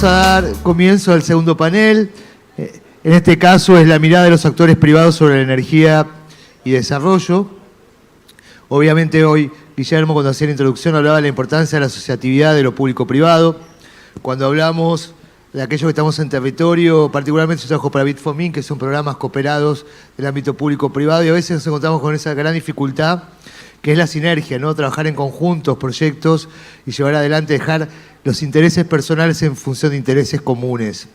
Vamos a dar comienzo al segundo panel. En este caso es la mirada de los actores privados sobre la energía y desarrollo. Obviamente hoy Guillermo, cuando hacía la introducción, hablaba de la importancia de la asociatividad de lo público-privado. Cuando hablamos de aquellos que estamos en territorio, particularmente yo trabajo para Bitfomin, que son programas cooperados del ámbito público-privado, y a veces nos encontramos con esa gran dificultad que es la sinergia, ¿no? Trabajar en conjuntos, proyectos y llevar adelante, dejar los intereses personales en función de intereses comunes.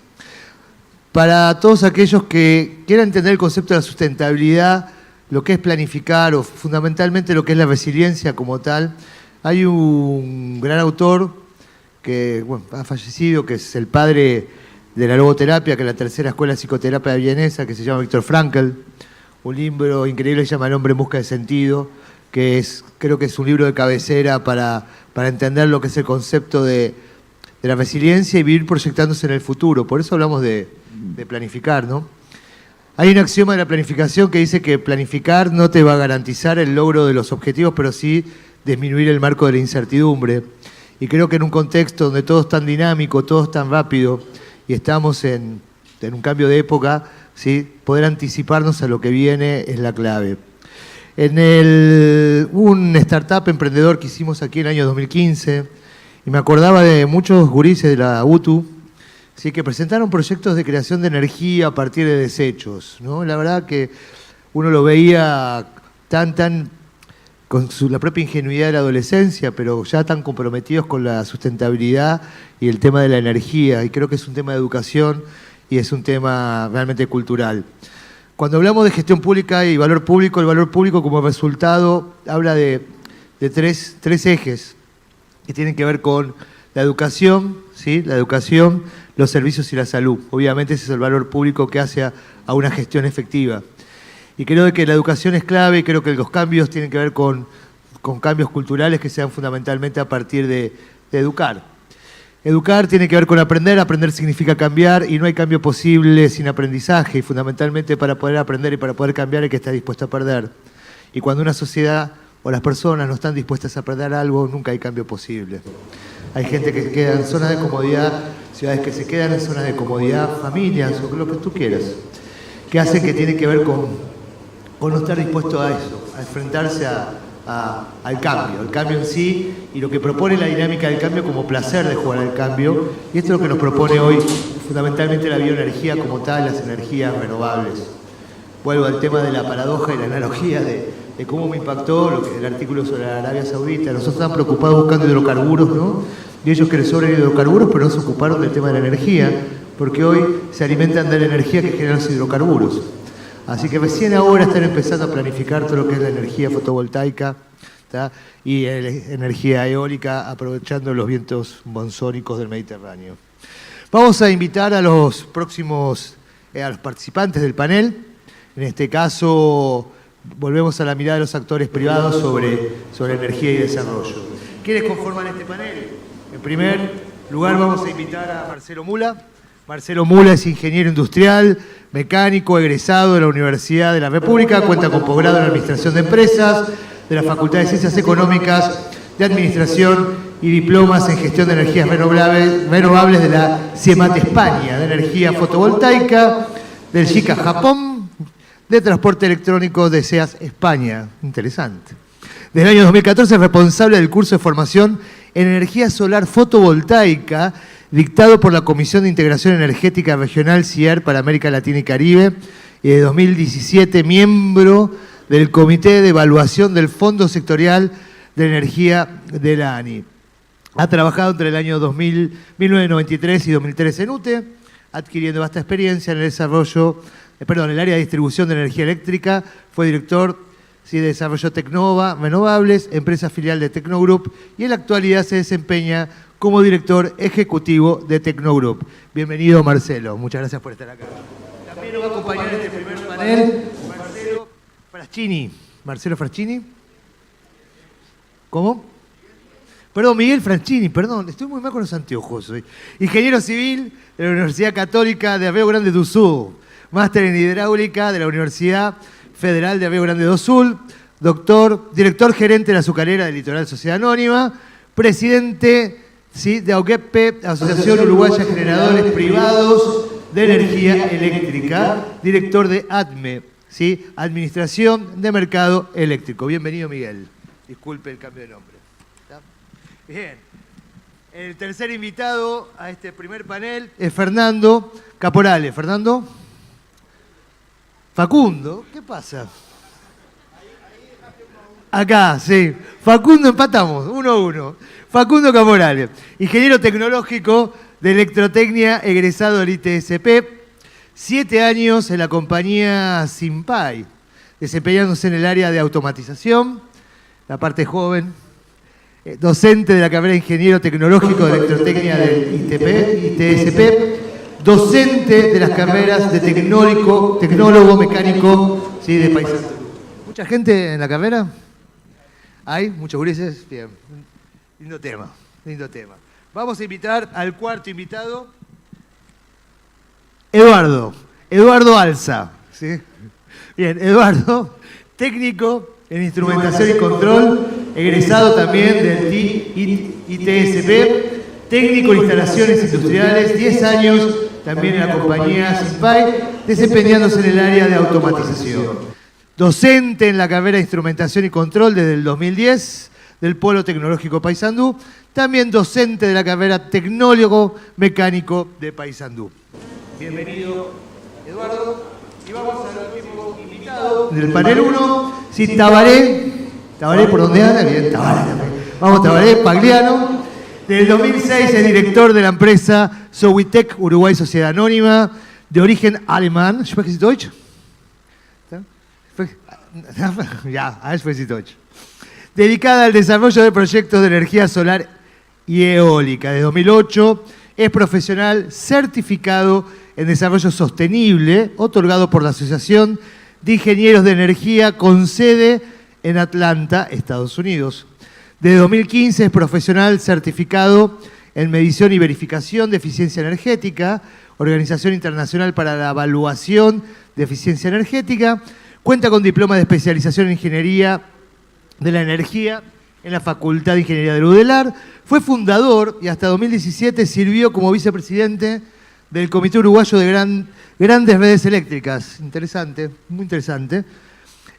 Para todos aquellos que quieran entender el concepto de la sustentabilidad, lo que es planificar o fundamentalmente lo que es la resiliencia como tal, hay un gran autor que ha fallecido, que es el padre de la logoterapia, que es la tercera escuela de psicoterapia vienesa, que se llama Viktor Frankl. Un libro increíble que se llama El hombre en busca de sentido, que creo que es un libro de cabecera para entender lo que es el concepto de la resiliencia y vivir proyectándose en el futuro. Por eso hablamos de planificar, ¿no? Hay un axioma de la planificación que dice que planificar no te va a garantizar el logro de los objetivos, pero sí disminuir el marco de la incertidumbre. Y creo que en un contexto donde todo es tan dinámico, todo es tan rápido, y estamos en un cambio de época, ¿sí? Poder anticiparnos a lo que viene es la clave. Un startup emprendedor que hicimos aquí en el año 2015, y me acordaba de muchos gurises de la UTU, ¿sí? Que presentaron proyectos de creación de energía a partir de desechos, ¿no? La verdad que uno lo veía tan con la propia ingenuidad de la adolescencia, pero ya tan comprometidos con la sustentabilidad y el tema de la energía, y creo que es un tema de educación y es un tema realmente cultural. Cuando hablamos de gestión pública y valor público, el valor público como resultado habla de tres ejes que tienen que ver con la educación, ¿sí? La educación, los servicios y la salud. Obviamente ese es el valor público que hace a una gestión efectiva. Y creo que la educación es clave y creo que los cambios tienen que ver con cambios culturales que sean fundamentalmente a partir de educar. Educar tiene que ver con aprender, aprender significa cambiar y no hay cambio posible sin aprendizaje y fundamentalmente para poder aprender y para poder cambiar hay que estar dispuesto a perder. Y cuando una sociedad o las personas no están dispuestas a perder algo, nunca hay cambio posible. Hay gente que se queda en zonas de comodidad, ciudades que se quedan en zonas de comodidad, familias o lo que tú quieras, que hacen que tiene que ver con no estar dispuesto a eso, a enfrentarse al cambio en sí y lo que propone la dinámica del cambio como placer de jugar al cambio. Y esto es lo que nos propone hoy fundamentalmente la bioenergía como tal, las energías renovables. Vuelvo al tema de la paradoja y la analogía de cómo me impactó el artículo sobre la Arabia Saudita. Nosotros estamos preocupados buscando hidrocarburos, ¿no? Y ellos que les sobran hidrocarburos, pero no se ocuparon del tema de la energía, porque hoy se alimentan de la energía que generan los hidrocarburos. Así que recién ahora están empezando a planificar todo lo que es la energía fotovoltaica, ¿tá? Y energía eólica, aprovechando los vientos monzónicos del Mediterráneo. Vamos a invitar a los próximos, a los participantes del panel. En este caso, volvemos a la mirada de los actores privados sobre energía y desarrollo. ¿Quiénes conforman este panel? En primer lugar, vamos a invitar a Marcelo Mula. Marcelo Mula es ingeniero industrial, mecánico, egresado de la Universidad de la República, cuenta con posgrado en Administración de Empresas, de la Facultad de Ciencias Económicas, de Administración y diplomas en Gestión de Energías Renovables de la CIEMAT España, de Energía Fotovoltaica, del JICA Japón, de Transporte Electrónico de SEAS España. Interesante. Desde el año 2014 es responsable del curso de formación en Energía Solar Fotovoltaica, dictado por la Comisión de Integración Energética Regional CIER para América Latina y Caribe, y de 2017 miembro del Comité de Evaluación del Fondo Sectorial de Energía de la ANI. Ha trabajado entre el año 1993 y 2013 en UTE, adquiriendo vasta experiencia en el el área de distribución de energía eléctrica. Fue director de desarrollo Tecnova Renovables, empresa filial de Tecnogroup, y en la actualidad se desempeña como director ejecutivo de Tecnogroup. Bienvenido, Marcelo. Muchas gracias por estar acá. También nos va a acompañar en este primer panel Marcelo Fraschini. ¿Marcelo Fraschini? ¿Cómo? Perdón, Miguel Fraschini, perdón. Estoy muy mal con los anteojos hoy. Ingeniero civil de la Universidad Católica de Río Grande do Sul. Máster en hidráulica de la Universidad Federal de Río Grande do Sul. Director gerente de la azucarera del Litoral Sociedad Anónima. Presidente ¿sí? De AUGEPE, Asociación Uruguaya de Generadores Privados de Energía Eléctrica, director de ADME, ¿sí? Administración de Mercado Eléctrico. Bienvenido, Miguel. Disculpe el cambio de nombre. ¿Está? Bien. El tercer invitado a este primer panel es Fernando Caporale. ¿Fernando? Facundo, ¿qué pasa? Acá, sí. Facundo, empatamos, 1-1. Facundo Caporale, ingeniero tecnológico de electrotecnia, egresado del ITSP, 7 años en la compañía Simpay, desempeñándose en el área de automatización, la parte joven, docente de la carrera de ingeniero tecnológico de electrotecnia del ITSP, docente de las carreras de tecnólogo mecánico, ¿sí? De Paysandú. ¿Mucha gente en la carrera? ¿Hay? ¿Muchos gurises? Bien. Lindo tema, lindo tema. Vamos a invitar al cuarto invitado, Eduardo Alza. ¿Sí? Bien, Eduardo, técnico en instrumentación y control, egresado también del ITSP, técnico en instalaciones industriales, 10 años también en la compañía Simpay, desempeñándose en el área de automatización. Docente en la carrera de instrumentación y control desde el 2010 del Polo Tecnológico Paysandú, también docente de la carrera tecnólogo mecánico de Paysandú. Bienvenido, Eduardo. Y vamos al último invitado del panel 1, sí, Tabaré, ¿por dónde anda? Bien, Tabaré también. Vamos, Tabaré, Pagliano. Del 2006 es director de la empresa Sowitech Uruguay Sociedad Anónima, de origen alemán. ¿Sprechen Sie Deutsch? Ya, sprechen Sie Deutsch. Dedicada al desarrollo de proyectos de energía solar y eólica. Desde 2008 es profesional certificado en desarrollo sostenible, otorgado por la Asociación de Ingenieros de Energía con sede en Atlanta, Estados Unidos. Desde 2015 es profesional certificado en medición y verificación de eficiencia energética, Organización Internacional para la Evaluación de Eficiencia Energética. Cuenta con diploma de especialización en Ingeniería de la Energía en la Facultad de Ingeniería del UDELAR. Fue fundador y hasta 2017 sirvió como vicepresidente del Comité Uruguayo de Grandes Redes Eléctricas. Interesante, muy interesante.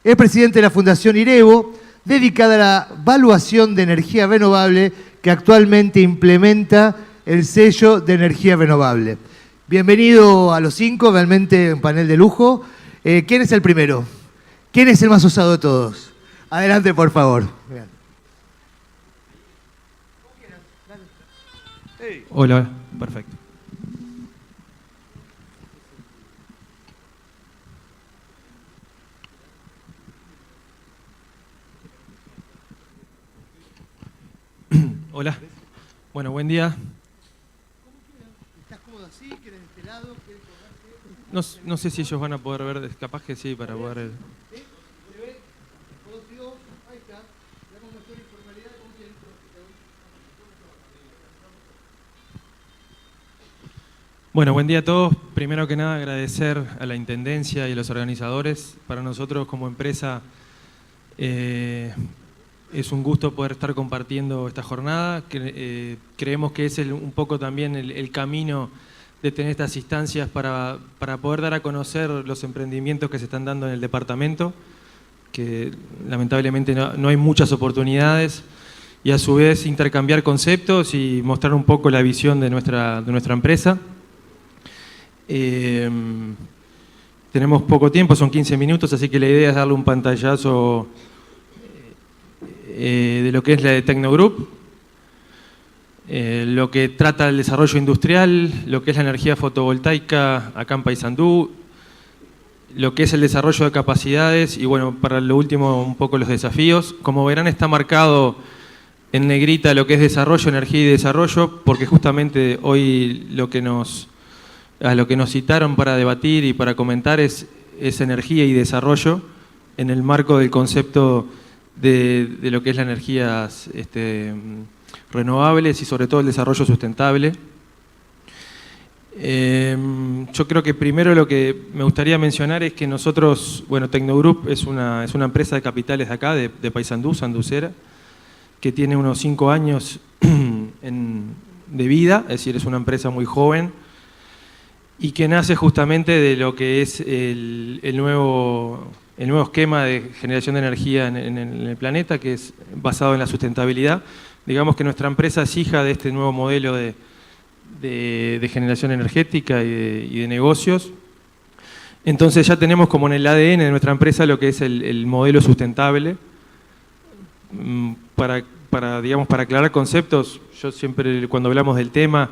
Es presidente de la Fundación IREVO, dedicada a la evaluación de energía renovable, que actualmente implementa el sello de energía renovable. Bienvenido a los 5, realmente un panel de lujo. ¿Quién es el primero? ¿Quién es el más osado de todos? Adelante, por favor. Hola, perfecto. Hola. Bueno, buen día. ¿Estás cómodo así? ¿Quieres de este lado? ¿Quieres colgarte? No sé si ellos van a poder ver, capaz que sí, para poder... Bueno, buen día a todos. Primero que nada agradecer a la Intendencia y a los organizadores. Para nosotros como empresa es un gusto poder estar compartiendo esta jornada. Creemos que es un poco también el camino de tener estas instancias para poder dar a conocer los emprendimientos que se están dando en el departamento, que lamentablemente no hay muchas oportunidades, y a su vez intercambiar conceptos y mostrar un poco la visión de nuestra empresa. Tenemos poco tiempo, son 15 minutos, así que la idea es darle un pantallazo de lo que es la de Tecnogroup, lo que trata el desarrollo industrial, lo que es la energía fotovoltaica acá en Paysandú, lo que es el desarrollo de capacidades y bueno, para lo último un poco los desafíos. Como verán, está marcado en negrita lo que es desarrollo, energía y desarrollo, porque justamente hoy a lo que nos citaron para debatir y para comentar es energía y desarrollo en el marco del concepto de lo que es las energías renovables y sobre todo el desarrollo sustentable. Yo creo que primero lo que me gustaría mencionar es que nosotros, bueno, Tecnogroup es una empresa de capitales de acá, de Paysandú, sanducera, que tiene unos 5 años de vida, es decir, es una empresa muy joven y que nace justamente de lo que es el nuevo esquema de generación de energía en el planeta, que es basado en la sustentabilidad. Digamos que nuestra empresa es hija de este nuevo modelo de generación energética y de negocios. Entonces ya tenemos como en el ADN de nuestra empresa lo que es el modelo sustentable. Para aclarar conceptos, yo siempre cuando hablamos del tema,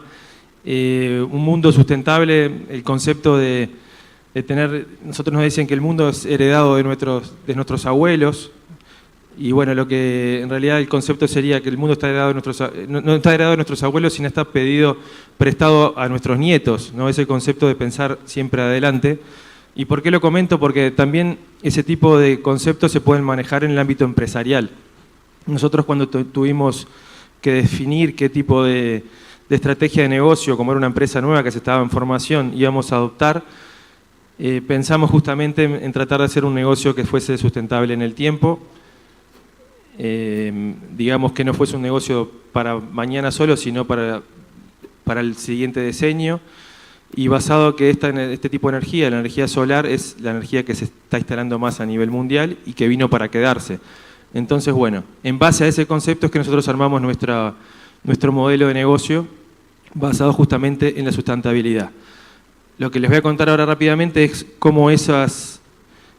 un mundo sustentable, el concepto de tener, nosotros nos dicen que el mundo es heredado de nuestros abuelos, y bueno, lo que en realidad el concepto sería que el mundo está heredado no está heredado de nuestros abuelos, sino está prestado a nuestros nietos, ¿no? Ese concepto de pensar siempre adelante. ¿Y por qué lo comento? Porque también ese tipo de conceptos se pueden manejar en el ámbito empresarial. Nosotros cuando tuvimos que definir qué tipo de estrategia de negocio, como era una empresa nueva que se estaba en formación, íbamos a adoptar, pensamos justamente en tratar de hacer un negocio que fuese sustentable en el tiempo, digamos que no fuese un negocio para mañana solo, sino para el siguiente decenio, y basado que este tipo de energía, la energía solar, es la energía que se está instalando más a nivel mundial y que vino para quedarse. Entonces, bueno, en base a ese concepto es que nosotros armamos nuestro modelo de negocio basado justamente en la sustentabilidad. Lo que les voy a contar ahora rápidamente es cómo esas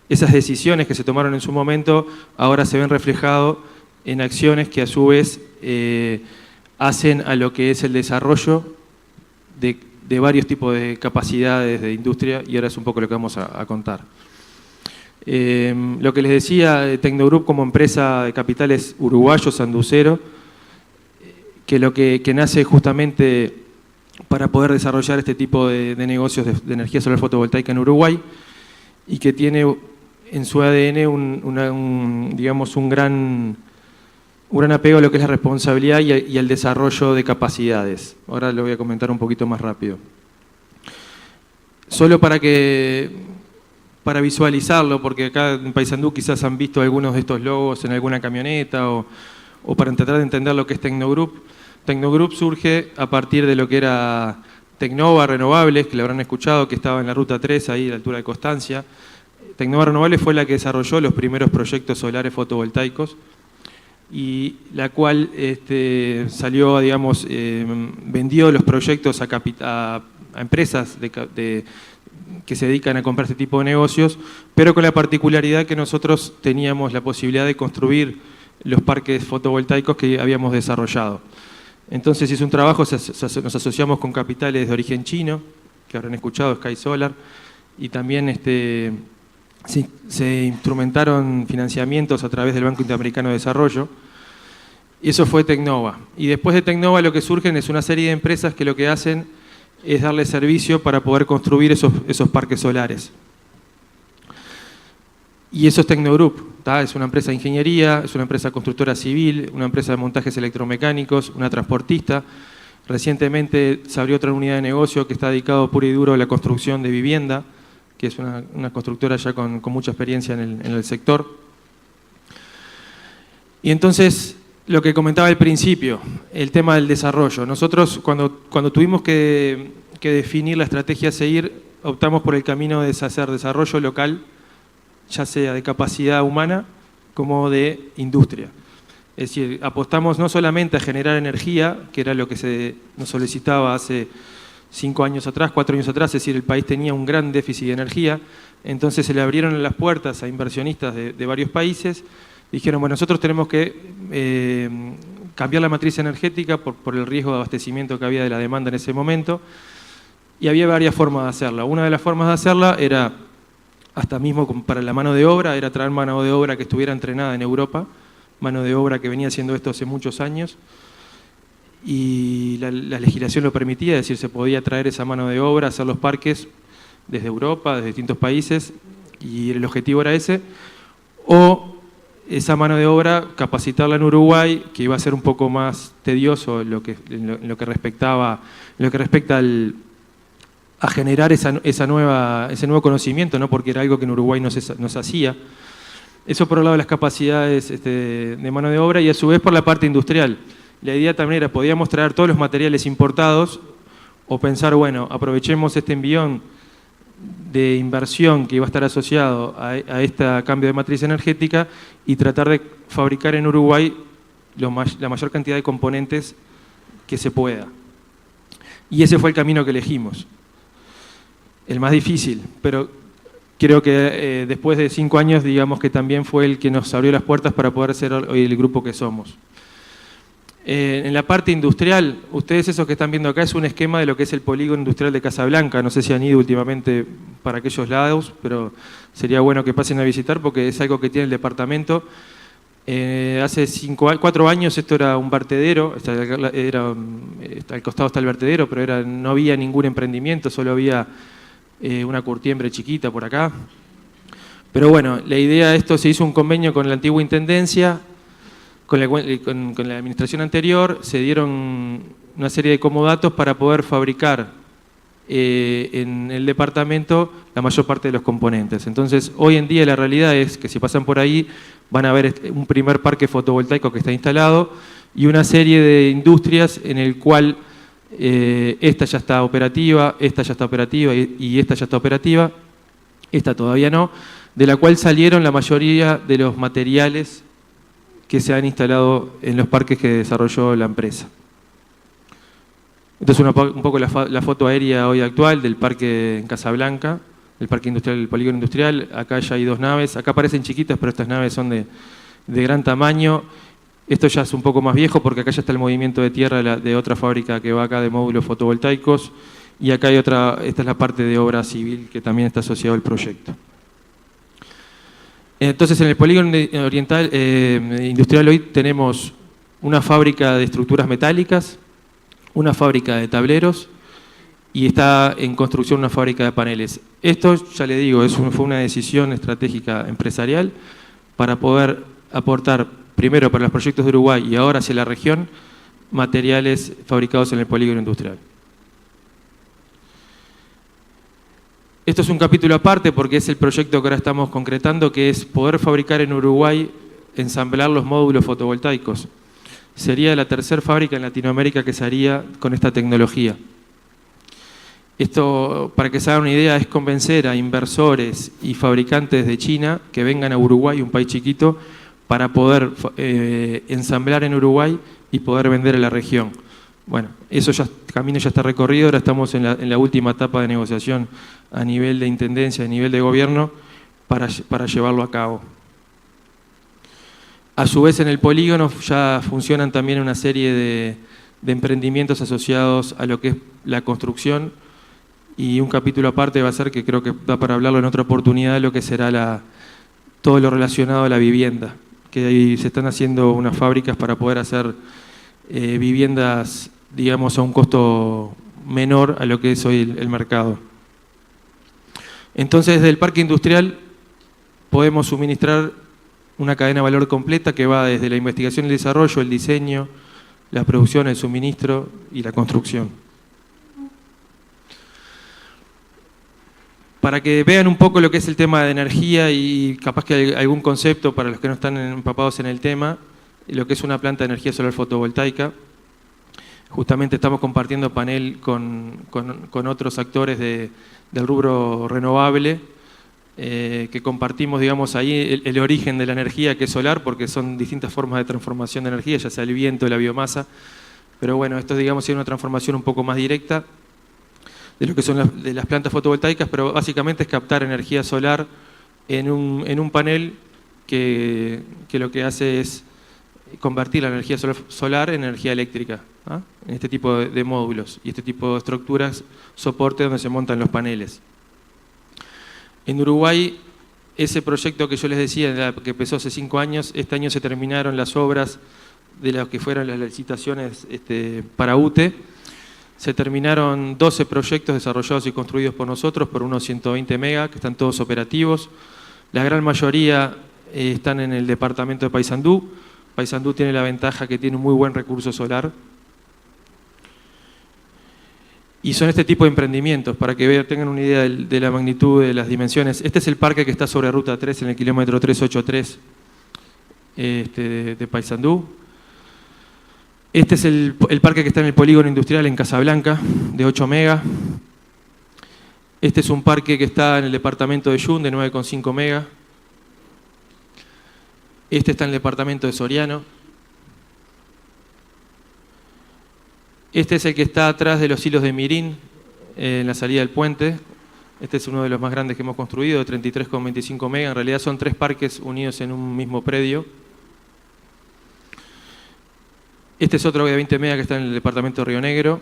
decisiones que se tomaron en su momento ahora se ven reflejadas en acciones que a su vez hacen a lo que es el desarrollo de varios tipos de capacidades de industria, y ahora es un poco lo que vamos a contar. Lo que les decía, Tecnogroup como empresa de capitales uruguayo, sanducero, que nace justamente para poder desarrollar este tipo de negocios de energía solar fotovoltaica en Uruguay, y que tiene en su ADN digamos un gran apego a lo que es la responsabilidad y al desarrollo de capacidades. Ahora lo voy a comentar un poquito más rápido. Solo para visualizarlo, porque acá en Paysandú quizás han visto algunos de estos logos en alguna camioneta o para tratar de entender lo que es Tecnogroup. Tecnogroup surge a partir de lo que era Tecnova Renovables, que lo habrán escuchado, que estaba en la Ruta 3, ahí a la altura de Constancia. Tecnova Renovables fue la que desarrolló los primeros proyectos solares fotovoltaicos, y la cual salió, digamos, vendió los proyectos a empresas que se dedican a comprar este tipo de negocios, pero con la particularidad que nosotros teníamos la posibilidad de construir los parques fotovoltaicos que habíamos desarrollado. Entonces hizo un trabajo, nos asociamos con capitales de origen chino, que habrán escuchado, Sky Solar, y también se instrumentaron financiamientos a través del Banco Interamericano de Desarrollo, y eso fue Tecnova. Y después de Tecnova lo que surgen es una serie de empresas que lo que hacen es darle servicio para poder construir esos parques solares. Y eso es Tecnogroup, ¿tá? Es una empresa de ingeniería, es una empresa constructora civil, una empresa de montajes electromecánicos, una transportista. Recientemente se abrió otra unidad de negocio que está dedicado puro y duro a la construcción de vivienda, que es una constructora ya con mucha experiencia en el sector. Y entonces, lo que comentaba al principio, el tema del desarrollo. Nosotros cuando tuvimos que definir la estrategia a seguir, optamos por el camino de hacer desarrollo local, ya sea de capacidad humana como de industria. Es decir, apostamos no solamente a generar energía, que era lo que nos solicitaba hace 5 años atrás, 4 años atrás, es decir, el país tenía un gran déficit de energía, entonces se le abrieron las puertas a inversionistas de varios países. Dijeron, bueno, nosotros tenemos que cambiar la matriz energética por el riesgo de abastecimiento que había de la demanda en ese momento, y había varias formas de hacerla. Una de las formas de hacerla era, hasta mismo para la mano de obra, era traer mano de obra que estuviera entrenada en Europa, mano de obra que venía haciendo esto hace muchos años, y la legislación lo permitía, es decir, se podía traer esa mano de obra, hacer los parques desde Europa, desde distintos países, y el objetivo era ese, o esa mano de obra, capacitarla en Uruguay, que iba a ser un poco más tedioso en lo que respecta a generar ese nuevo conocimiento, ¿no? Porque era algo que en Uruguay no se hacía. Eso por el lado de las capacidades de mano de obra, y a su vez por la parte industrial. La idea también era, podíamos traer todos los materiales importados o pensar, bueno, aprovechemos este envión de inversión que iba a estar asociado a este cambio de matriz energética y tratar de fabricar en Uruguay la mayor cantidad de componentes que se pueda. Y ese fue el camino que elegimos. El más difícil, pero creo que después de 5 años, digamos que también fue el que nos abrió las puertas para poder ser hoy el grupo que somos. En la parte industrial, ustedes esos que están viendo acá es un esquema de lo que es el polígono industrial de Casablanca. No sé si han ido últimamente para aquellos lados, pero sería bueno que pasen a visitar porque es algo que tiene el departamento. Hace 4 años esto era un vertedero, al costado está el vertedero, pero no había ningún emprendimiento, solo había una curtiembre chiquita por acá. Pero bueno, la idea de esto, se hizo un convenio con la antigua intendencia, con la administración anterior, se dieron una serie de comodatos para poder fabricar en el departamento la mayor parte de los componentes. Entonces, hoy en día la realidad es que si pasan por ahí van a ver un primer parque fotovoltaico que está instalado y una serie de industrias en el cual esta ya está operativa, esta ya está operativa y esta ya está operativa, esta todavía no, de la cual salieron la mayoría de los materiales que se han instalado en los parques que desarrolló la empresa. Esta es un poco la foto aérea hoy actual del parque en Casablanca, el parque industrial, el polígono industrial. Acá ya hay 2 naves, acá parecen chiquitas, pero estas naves son de gran tamaño. Esto ya es un poco más viejo porque acá ya está el movimiento de tierra de otra fábrica que va acá de módulos fotovoltaicos y acá hay otra, esta es la parte de obra civil que también está asociado al proyecto. Entonces en el polígono industrial hoy tenemos una fábrica de estructuras metálicas, una fábrica de tableros y está en construcción una fábrica de paneles. Esto, ya le digo, fue una decisión estratégica empresarial para poder aportar, primero para los proyectos de Uruguay y ahora hacia la región, materiales fabricados en el polígono industrial. Esto es un capítulo aparte porque es el proyecto que ahora estamos concretando, que es poder fabricar en Uruguay, ensamblar los módulos fotovoltaicos. Sería la 3ª fábrica en Latinoamérica que se haría con esta tecnología. Esto, para que se hagan una idea, es convencer a inversores y fabricantes de China que vengan a Uruguay, un país chiquito, para poder ensamblar en Uruguay y poder vender en la región. Bueno, el camino ya está recorrido, ahora estamos en la última etapa de negociación a nivel de intendencia, a nivel de gobierno, para llevarlo a cabo. A su vez en el polígono ya funcionan también una serie de emprendimientos asociados a lo que es la construcción y un capítulo aparte va a ser, que creo que da para hablarlo en otra oportunidad, lo que será todo lo relacionado a la vivienda, que ahí se están haciendo unas fábricas para poder hacer viviendas, digamos, a un costo menor a lo que es hoy el mercado. Entonces, desde el parque industrial podemos suministrar una cadena de valor completa que va desde la investigación y el desarrollo, el diseño, la producción, el suministro y la construcción. Para que vean un poco lo que es el tema de energía y capaz que hay algún concepto para los que no están empapados en el tema, lo que es una planta de energía solar fotovoltaica. Justamente estamos compartiendo panel con otros actores del rubro renovable, que compartimos, digamos, ahí el origen de la energía que es solar, porque son distintas formas de transformación de energía, ya sea el viento, la biomasa, pero bueno, esto, digamos, es una transformación un poco más directa de lo que son de las plantas fotovoltaicas, pero básicamente es captar energía solar en un panel que lo que hace es convertir la energía solar en energía eléctrica, ¿ah? En este tipo de módulos y este tipo de estructuras, soporte donde se montan los paneles. En Uruguay, ese proyecto que yo les decía, que empezó hace 5 años, este año se terminaron las obras de las que fueron las licitaciones para UTE. Se terminaron 12 proyectos desarrollados y construidos por nosotros, por unos 120 megas, que están todos operativos. La gran mayoría están en el departamento de Paysandú. Paysandú tiene la ventaja que tiene un muy buen recurso solar. Y son este tipo de emprendimientos, para que tengan una idea de la magnitud de las dimensiones. Este es el parque que está sobre Ruta 3, en el kilómetro 383 de Paysandú. Este es el parque que está en el polígono industrial en Casablanca, de 8 megas. Este es un parque que está en el departamento de Yun, de 9,5 megas. Este está en el departamento de Soriano. Este es el que está atrás de los hilos de Mirín, en la salida del puente. Este es uno de los más grandes que hemos construido, de 33,25 megas. En realidad son 3 parques unidos en un mismo predio. Este es otro de 20 megas que está en el departamento de Río Negro.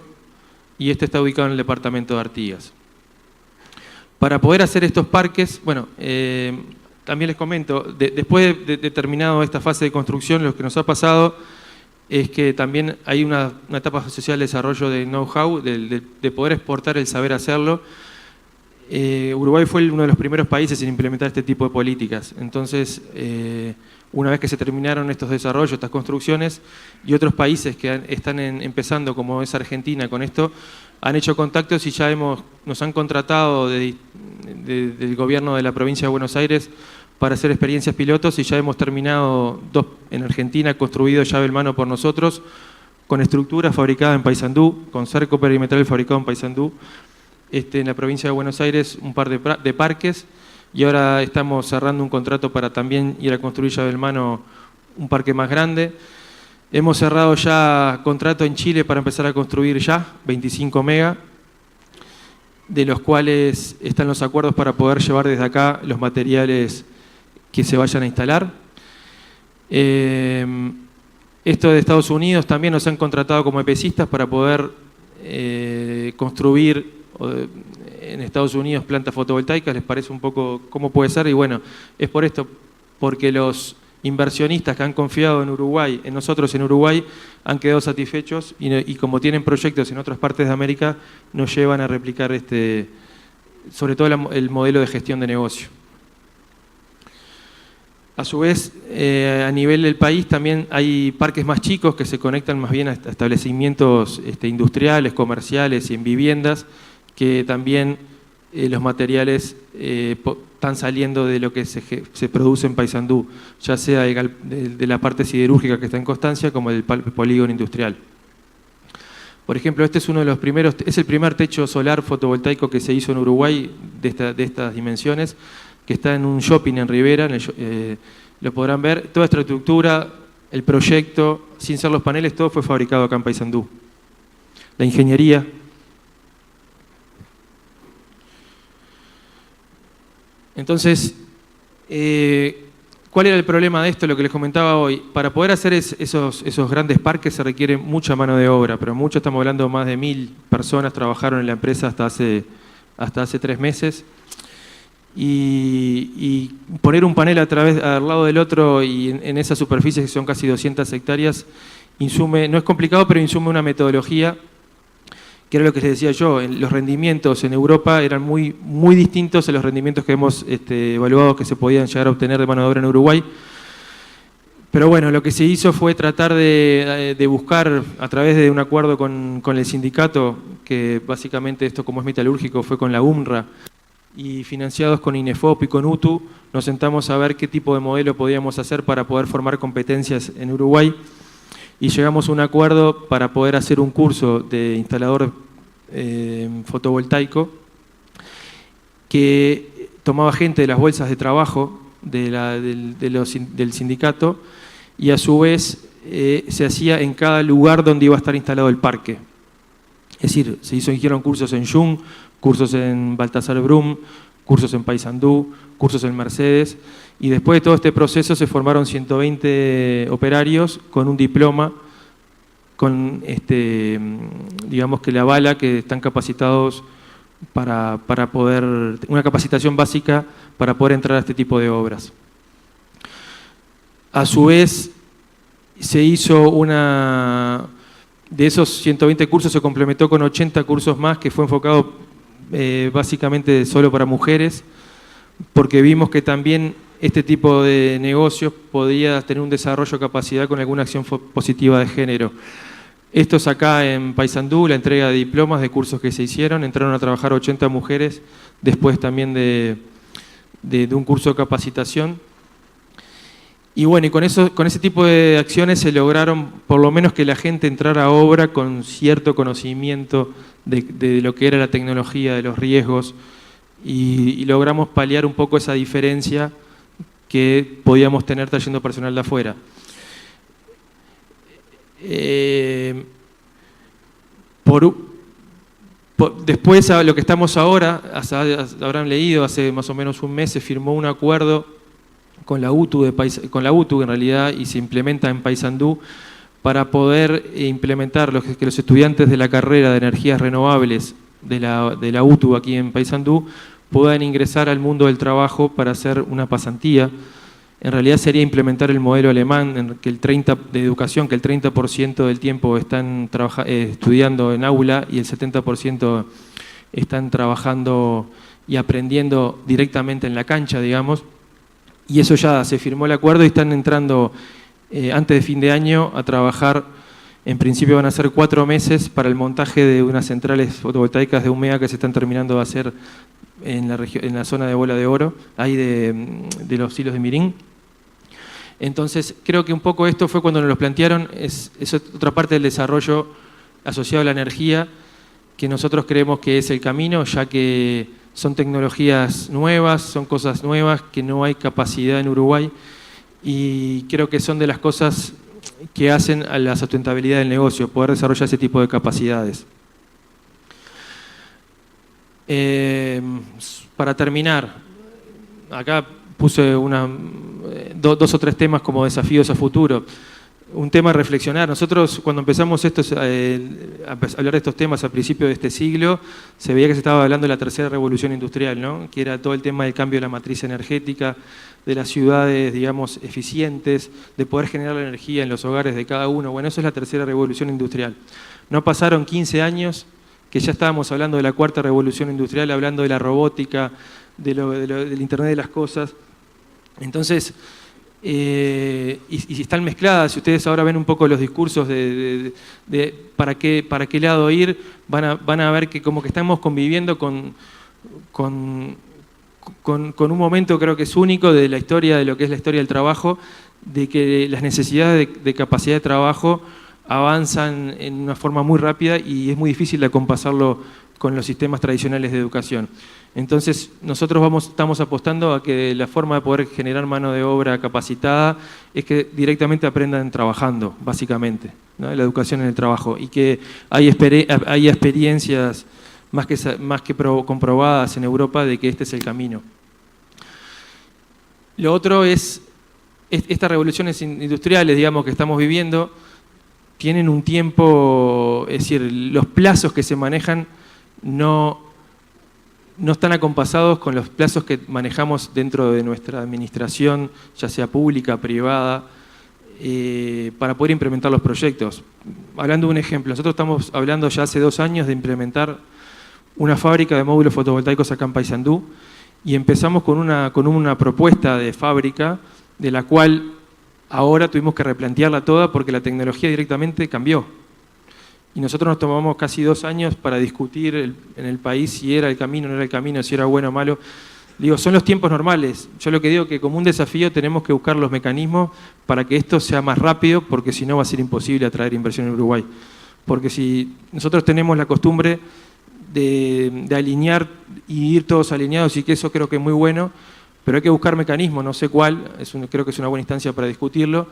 Y este está ubicado en el departamento de Artigas. Para poder hacer estos parques, bueno, también les comento, después de terminado esta fase de construcción, lo que nos ha pasado es que también hay una etapa social de desarrollo de know-how, de poder exportar el saber hacerlo. Uruguay fue uno de los primeros países en implementar este tipo de políticas. Entonces, una vez que se terminaron estos desarrollos, estas construcciones, y otros países que están empezando, como es Argentina, con esto, han hecho contactos y ya nos han contratado del gobierno de la provincia de Buenos Aires para hacer experiencias pilotos, y ya hemos terminado 2 en Argentina, construido llave en mano por nosotros, con estructura fabricada en Paysandú, con cerco perimetral fabricado en Paysandú. En la provincia de Buenos Aires un par de parques, y ahora estamos cerrando un contrato para también ir a construir llave en mano un parque más grande. Hemos cerrado ya contrato en Chile para empezar a construir ya 25 megas, de los cuales están los acuerdos para poder llevar desde acá los materiales que se vayan a instalar. Esto de Estados Unidos también nos han contratado como EPCistas para poder construir en Estados Unidos plantas fotovoltaicas. Les parece un poco cómo puede ser, y bueno, es por esto, porque los inversionistas que han confiado en Uruguay, en nosotros en Uruguay, han quedado satisfechos, y como tienen proyectos en otras partes de América, nos llevan a replicar sobre todo el modelo de gestión de negocio. A su vez, a nivel del país también hay parques más chicos que se conectan más bien a establecimientos industriales, comerciales y en viviendas, que también los materiales están saliendo de lo que se produce en Paysandú, ya sea de la parte siderúrgica que está en Constancia, como del polígono industrial. Por ejemplo, este es uno de los primeros, es el primer techo solar fotovoltaico que se hizo en Uruguay de estas dimensiones, que está en un shopping en Rivera, lo podrán ver. Toda esta estructura, el proyecto, sin ser los paneles, todo fue fabricado acá en Paysandú. La ingeniería. Entonces, ¿cuál era el problema de esto? Lo que les comentaba hoy. Para poder hacer esos grandes parques se requiere mucha mano de obra, pero mucho, estamos hablando de más de 1000 personas trabajaron en la empresa hasta hace 3 meses. Y poner un panel al lado del otro y en esas superficies que son casi 200 hectáreas, no es complicado, pero insume una metodología, que era lo que les decía yo. Los rendimientos en Europa eran muy, muy distintos a los rendimientos que hemos evaluado que se podían llegar a obtener de mano de obra en Uruguay. Pero bueno, lo que se hizo fue tratar de buscar, a través de un acuerdo con el sindicato, que básicamente esto, como es metalúrgico, fue con la UMRA, y financiados con INEFOP y con UTU, nos sentamos a ver qué tipo de modelo podíamos hacer para poder formar competencias en Uruguay, y llegamos a un acuerdo para poder hacer un curso de instalador fotovoltaico que tomaba gente de las bolsas de trabajo del sindicato, y a su vez se hacía en cada lugar donde iba a estar instalado el parque. Es decir, hicieron cursos en Yun, cursos en Baltasar Brum, cursos en Paysandú, cursos en Mercedes, y después de todo este proceso se formaron 120 operarios con un diploma, con digamos que la avala, que están capacitados para poder, una capacitación básica para poder entrar a este tipo de obras. A su vez, se hizo de esos 120 cursos se complementó con 80 cursos más, que fue enfocado básicamente solo para mujeres, porque vimos que también este tipo de negocios podía tener un desarrollo de capacidad con alguna acción positiva de género. Esto es acá en Paysandú, la entrega de diplomas de cursos que se hicieron. Entraron a trabajar 80 mujeres después también de un curso de capacitación. Y bueno, y con ese tipo de acciones se lograron por lo menos que la gente entrara a obra con cierto conocimiento de lo que era la tecnología, de los riesgos, y logramos paliar un poco esa diferencia que podíamos tener trayendo personal de afuera. Después, a lo que estamos ahora, habrán leído, hace más o menos un mes se firmó un acuerdo con la UTU, en realidad, y se implementa en Paysandú para poder implementar que los estudiantes de la carrera de energías renovables de la UTU aquí en Paysandú puedan ingresar al mundo del trabajo para hacer una pasantía. En realidad sería implementar el modelo alemán de educación, que el 30% del tiempo están estudiando en aula y el 70% están trabajando y aprendiendo directamente en la cancha, digamos. Y eso ya se firmó el acuerdo y están entrando antes de fin de año a trabajar. En principio van a ser 4 meses para el montaje de unas centrales fotovoltaicas de Umea que se están terminando de hacer en la zona de Bola de Oro, ahí de los hilos de Mirín. Entonces, creo que un poco esto fue cuando nos lo plantearon, es otra parte del desarrollo asociado a la energía, que nosotros creemos que es el camino, ya que son tecnologías nuevas, son cosas nuevas, que no hay capacidad en Uruguay, y creo que son de las cosas que hacen a la sustentabilidad del negocio, poder desarrollar ese tipo de capacidades. Para terminar, acá puse dos o tres temas como desafíos a futuro. Un tema a reflexionar. Nosotros cuando empezamos a hablar de estos temas a principios de este siglo, se veía que se estaba hablando de la tercera revolución industrial, ¿no? Que era todo el tema del cambio de la matriz energética, de las ciudades, digamos, eficientes, de poder generar la energía en los hogares de cada uno. Bueno, eso es la tercera revolución industrial. No pasaron 15 años que ya estábamos hablando de la cuarta revolución industrial, hablando de la robótica, del Internet de las cosas. Entonces, y están mezcladas, si ustedes ahora ven un poco los discursos de para qué lado ir, van a ver que como que estamos conviviendo con un momento, creo que es único de la historia, de lo que es la historia del trabajo, de que las necesidades de capacidad de trabajo avanzan en una forma muy rápida y es muy difícil de acompasarlo con los sistemas tradicionales de educación. Entonces, nosotros estamos apostando a que la forma de poder generar mano de obra capacitada es que directamente aprendan trabajando, básicamente, ¿no? La educación en el trabajo, y que hay experiencias más que comprobadas en Europa de que este es el camino. Lo otro es, estas revoluciones industriales, digamos, que estamos viviendo, tienen un tiempo, es decir, los plazos que se manejan no están acompasados con los plazos que manejamos dentro de nuestra administración, ya sea pública, privada, para poder implementar los proyectos. Hablando de un ejemplo, nosotros estamos hablando ya hace 2 años de implementar una fábrica de módulos fotovoltaicos acá en Paysandú y empezamos con una propuesta de fábrica de la cual ahora tuvimos que replantearla toda porque la tecnología directamente cambió. Y nosotros nos tomamos casi 2 años para discutir en el país si era el camino o no era el camino, si era bueno o malo. Digo, son los tiempos normales. Yo lo que digo es que como un desafío tenemos que buscar los mecanismos para que esto sea más rápido, porque si no va a ser imposible atraer inversión en Uruguay. Porque si nosotros tenemos la costumbre de alinear y ir todos alineados, y que eso creo que es muy bueno, pero hay que buscar mecanismos, no sé cuál, creo que es una buena instancia para discutirlo,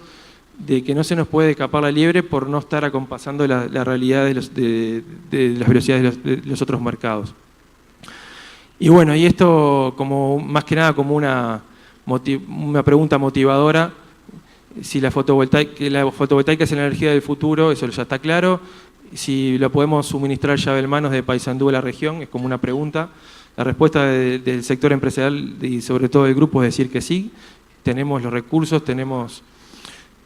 de que no se nos puede escapar la liebre por no estar acompasando la realidad de las velocidades de los otros mercados. Y bueno, y esto como más que nada como una pregunta motivadora, si la fotovoltaica es la energía del futuro, eso ya está claro. Si lo podemos suministrar llave en manos de Paysandú a la región, es como una pregunta. La respuesta del sector empresarial y sobre todo del grupo es decir que sí. Tenemos los recursos, tenemos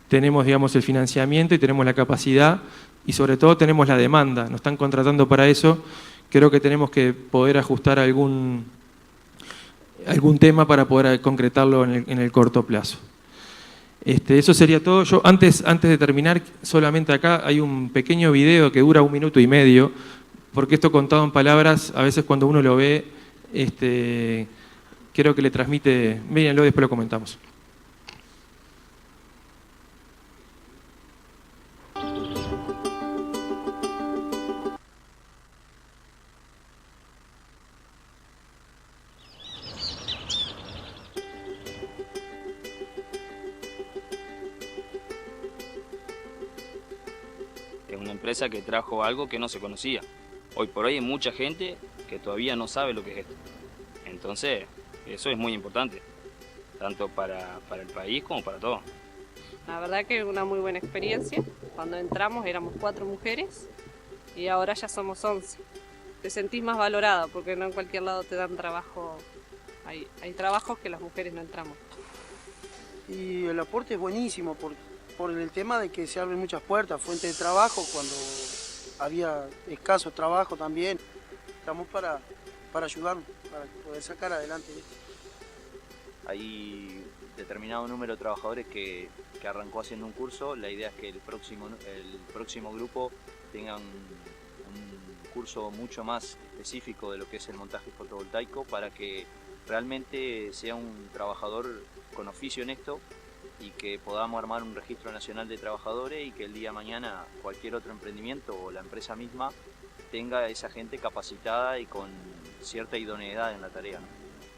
digamos, el financiamiento y tenemos la capacidad y sobre todo tenemos la demanda. Nos están contratando para eso. Creo que tenemos que poder ajustar algún tema para poder concretarlo en el corto plazo. Eso sería todo. Yo antes de terminar, solamente acá hay un pequeño video que dura 1 minuto y medio, porque esto contado en palabras, a veces cuando uno lo ve, creo que le transmite... Mírenlo, después lo comentamos. empresa que trajo algo que no se conocía. Hoy por hoy hay mucha gente que todavía no sabe lo que es esto. Entonces, eso es muy importante, tanto para el país como para todos. La verdad que una muy buena experiencia. Cuando entramos éramos 4 mujeres y ahora ya somos 11. Te sentís más valorada porque no en cualquier lado te dan trabajo. Hay trabajos que las mujeres no entramos. Y el aporte es buenísimo por el tema de que se abren muchas puertas, fuente de trabajo cuando había escaso trabajo también. Estamos para ayudarnos, para poder sacar adelante esto. Hay determinado número de trabajadores que arrancó haciendo un curso. La idea es que el próximo grupo tenga un curso mucho más específico de lo que es el montaje fotovoltaico para que realmente sea un trabajador con oficio en esto y que podamos armar un registro nacional de trabajadores y que el día de mañana cualquier otro emprendimiento o la empresa misma tenga esa gente capacitada y con cierta idoneidad en la tarea, ¿no?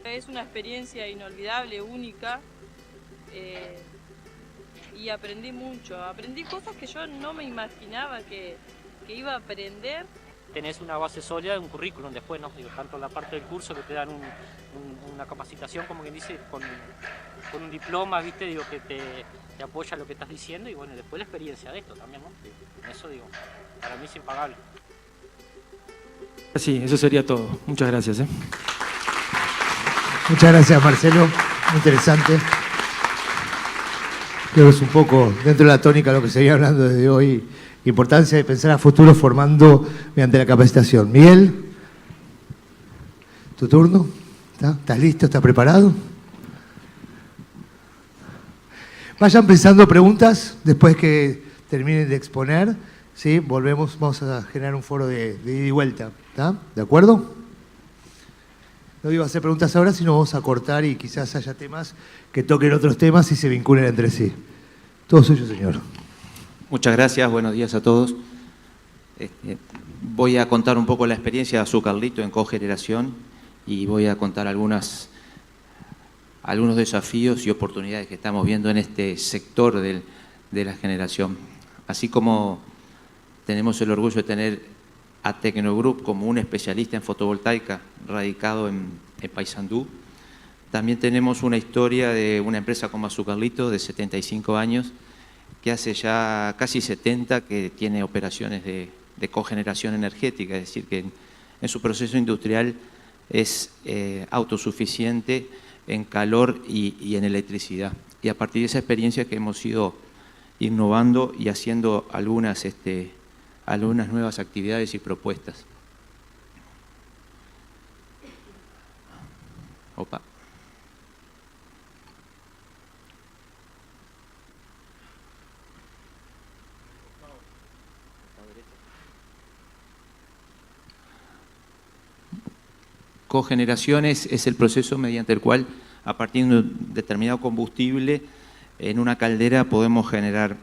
Es una experiencia inolvidable, única, y aprendí mucho. Aprendí cosas que yo no me imaginaba que iba a aprender. Tenés una base sólida de un currículum después, ¿no? Digo, tanto la parte del curso que te dan una capacitación, como quien dice, con un diploma, ¿viste? Digo, que te apoya lo que estás diciendo y bueno, después la experiencia de esto también, ¿no? Digo, eso digo, para mí es impagable. Sí, eso sería todo. Muchas gracias. Muchas gracias, Marcelo. Muy interesante. Creo que es un poco dentro de la tónica de lo que se viene hablando desde hoy. Importancia de pensar a futuro formando mediante la capacitación. Miguel, tu turno. ¿Estás listo? ¿Estás preparado? Vayan pensando preguntas después que terminen de exponer. ¿Sí? Volvemos, vamos a generar un foro de ida y vuelta. ¿Está? ¿De acuerdo? No iba a hacer preguntas ahora, sino vamos a cortar y quizás haya temas que toquen otros temas y se vinculen entre sí. Todo suyo, señor. Muchas gracias, buenos días a todos. Voy a contar un poco la experiencia de Azucarlito en cogeneración y voy a contar algunos desafíos y oportunidades que estamos viendo en este sector de la generación. Así como tenemos el orgullo de tener a Tecnogroup como un especialista en fotovoltaica radicado en Paysandú, también tenemos una historia de una empresa como Azucarlito de 75 años, que hace ya casi 70 que tiene operaciones de cogeneración energética, es decir, que en su proceso industrial es autosuficiente en calor y en electricidad. Y a partir de esa experiencia que hemos ido innovando y haciendo algunas nuevas actividades y propuestas. Opa. Cogeneración es el proceso mediante el cual, a partir de un determinado combustible, en una caldera podemos generar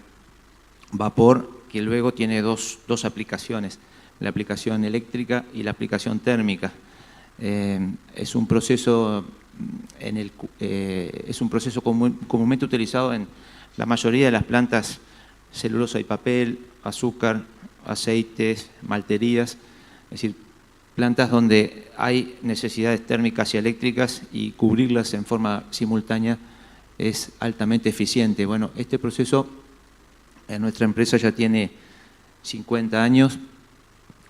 vapor que luego tiene dos aplicaciones, la aplicación eléctrica y la aplicación térmica. Es un proceso comúnmente utilizado en la mayoría de las plantas celulosa y papel, azúcar, aceites, malterías, es decir, plantas donde hay necesidades térmicas y eléctricas y cubrirlas en forma simultánea es altamente eficiente. Bueno, este proceso en nuestra empresa ya tiene 50 años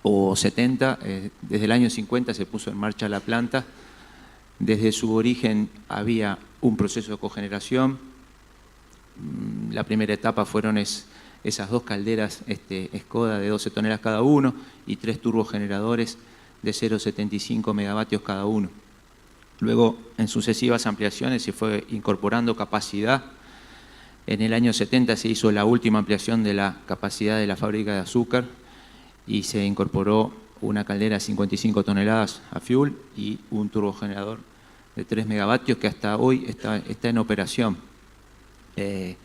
o 70, desde el año 50 se puso en marcha la planta. Desde su origen había un proceso de cogeneración. La primera etapa fueron esas 2 calderas Skoda de 12 toneladas cada uno y 3 turbogeneradores de 0,75 megavatios cada uno. Luego, en sucesivas ampliaciones se fue incorporando capacidad. En el año 70 se hizo la última ampliación de la capacidad de la fábrica de azúcar y se incorporó una caldera de 55 toneladas a fuel y un turbogenerador de 3 megavatios que hasta hoy está en operación. En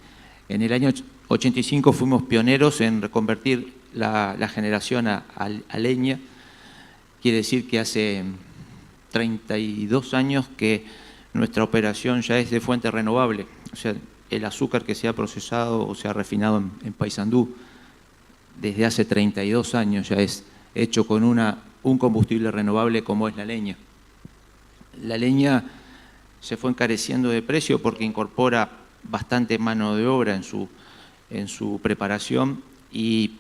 el año 85 fuimos pioneros en reconvertir la generación a leña. Quiere decir que hace 32 años que nuestra operación ya es de fuente renovable. O sea, el azúcar que se ha procesado o se ha refinado en Paysandú, desde hace 32 años ya es hecho con un combustible renovable como es la leña. La leña se fue encareciendo de precio porque incorpora bastante mano de obra en su preparación, y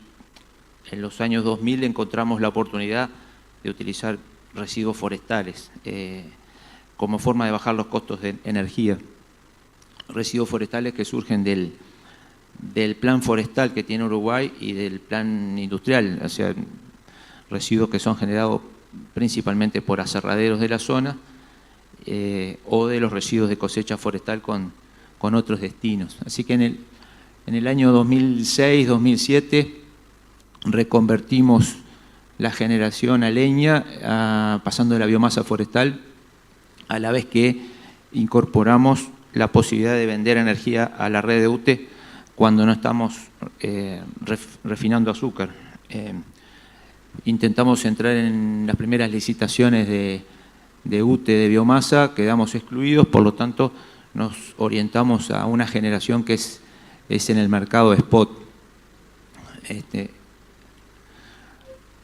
en los años 2000 encontramos la oportunidad de utilizar residuos forestales como forma de bajar los costos de energía. Residuos forestales que surgen del plan forestal que tiene Uruguay y del plan industrial, o sea, residuos que son generados principalmente por aserraderos de la zona o de los residuos de cosecha forestal con otros destinos. Así que en el año 2006-2007 reconvertimos la generación a leña, pasando de la biomasa forestal, a la vez que incorporamos la posibilidad de vender energía a la red de UTE cuando no estamos refinando azúcar. Intentamos entrar en las primeras licitaciones de UTE de biomasa, quedamos excluidos, por lo tanto nos orientamos a una generación que es en el mercado spot.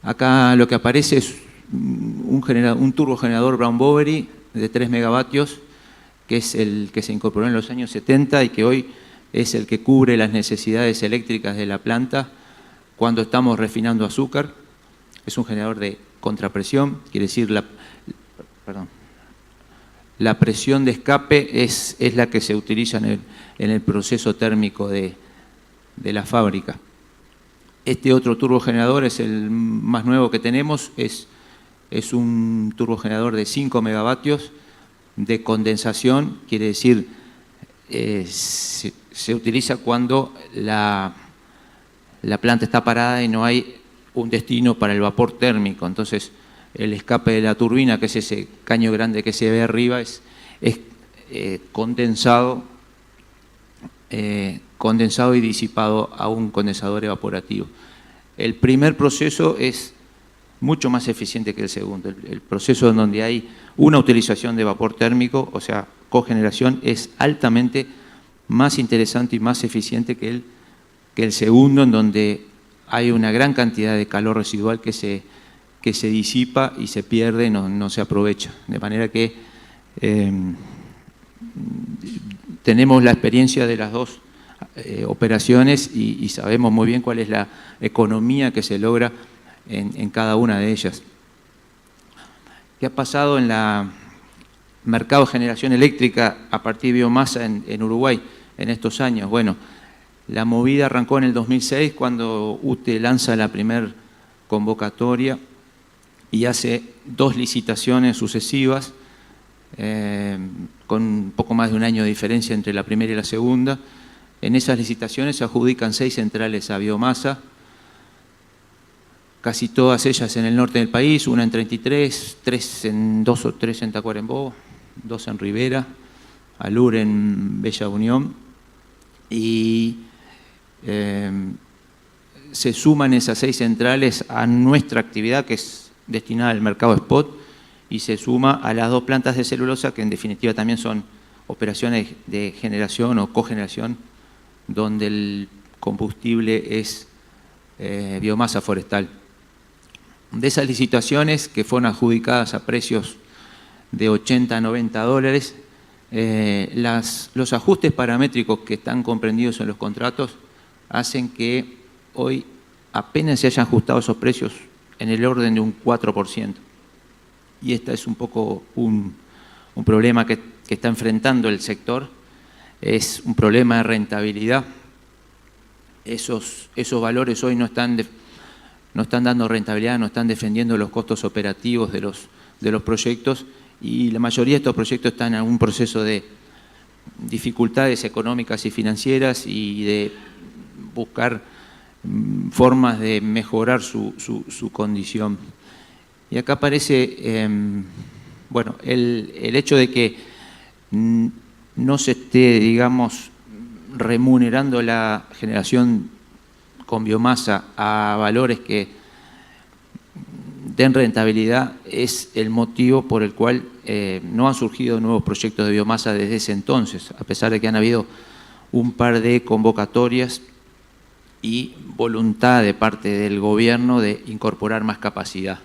Acá lo que aparece es un turbogenerador Brown Boveri de 3 megavatios, que es el que se incorporó en los años 70 y que hoy es el que cubre las necesidades eléctricas de la planta cuando estamos refinando azúcar. Es un generador de contrapresión, quiere decir la presión de escape es la que se utiliza en el proceso térmico de la fábrica. Este otro turbogenerador es el más nuevo que tenemos, es un turbogenerador de 5 megavatios de condensación, quiere decir se utiliza cuando la planta está parada y no hay un destino para el vapor térmico. Entonces el escape de la turbina, que es ese caño grande que se ve arriba, es condensado y disipado a un condensador evaporativo. El primer proceso es mucho más eficiente que el segundo. El proceso en donde hay una utilización de vapor térmico, o sea, cogeneración, es altamente más interesante y más eficiente que el segundo, en donde hay una gran cantidad de calor residual que se disipa y se pierde, no se aprovecha. De manera que tenemos la experiencia de las dos operaciones y sabemos muy bien cuál es la economía que se logra en cada una de ellas. ¿Qué ha pasado en el mercado de generación eléctrica a partir de biomasa en Uruguay en estos años? Bueno, la movida arrancó en el 2006 cuando UTE lanza la primer convocatoria y hace 2 licitaciones sucesivas con un poco más de un año de diferencia entre la primera y la segunda. En esas licitaciones se adjudican 6 centrales a biomasa, casi todas ellas en el norte del país, una en 33, 2 o 3 en Tacuarembó, 2 en Rivera, Alur en Bella Unión, y se suman esas 6 centrales a nuestra actividad, que es destinada al mercado spot, y se suma a las 2 plantas de celulosa, que en definitiva también son operaciones de generación o cogeneración, donde el combustible es biomasa forestal. De esas licitaciones, que fueron adjudicadas a precios de 80 a 90 dólares, los ajustes paramétricos que están comprendidos en los contratos hacen que hoy apenas se hayan ajustado esos precios en el orden de un 4%. Y este es un poco un problema que está enfrentando el sector, es un problema de rentabilidad. Esos valores hoy no están dando rentabilidad, no están defendiendo los costos operativos de los proyectos, y la mayoría de estos proyectos están en un proceso de dificultades económicas y financieras y de buscar formas de mejorar su condición. Y acá aparece bueno, el hecho de que no se esté, digamos, remunerando la generación con biomasa a valores que den rentabilidad es el motivo por el cual no han surgido nuevos proyectos de biomasa desde ese entonces, a pesar de que han habido un par de convocatorias y voluntad de parte del gobierno de incorporar más capacidad.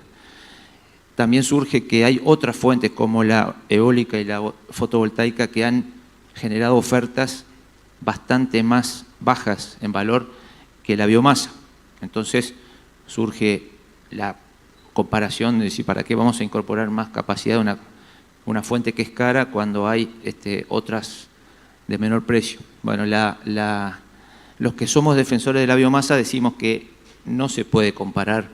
También surge que hay otras fuentes como la eólica y la fotovoltaica que han generado ofertas bastante más bajas en valor que la biomasa. Entonces surge la comparación de decir, ¿para qué vamos a incorporar más capacidad de una fuente que es cara cuando hay otras de menor precio? Bueno, los que somos defensores de la biomasa decimos que no se puede comparar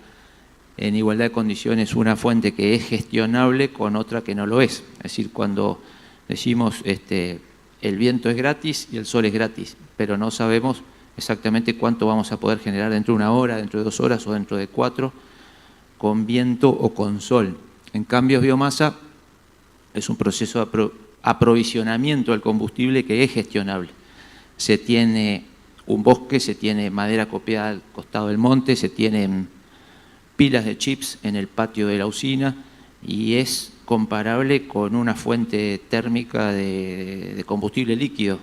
en igualdad de condiciones una fuente que es gestionable con otra que no lo es. Es decir, cuando decimos el viento es gratis y el sol es gratis, pero no sabemos exactamente cuánto vamos a poder generar dentro de 1 hora, dentro de 2 horas o dentro de 4, con viento o con sol. En cambio, biomasa es un proceso de aprovisionamiento del combustible que es gestionable. Se tiene un bosque, se tiene madera copiada al costado del monte, se tienen pilas de chips en el patio de la usina y es comparable con una fuente térmica de combustible líquido.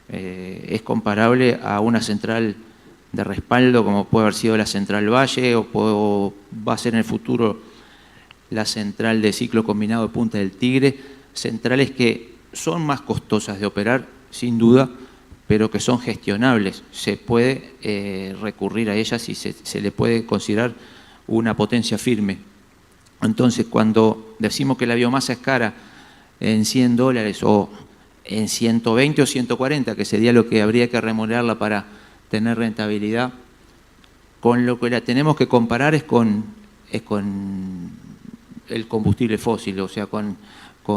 Es comparable a una central de respaldo como puede haber sido la Central Valle o va a ser en el futuro la central de ciclo combinado de Punta del Tigre, centrales que son más costosas de operar, sin duda, pero que son gestionables. Se puede recurrir a ellas y se le puede considerar una potencia firme. Entonces, cuando decimos que la biomasa es cara en $100 o en 120 o 140, que sería lo que habría que remunerarla para tener rentabilidad, con lo que la tenemos que comparar es con el combustible fósil, o sea, con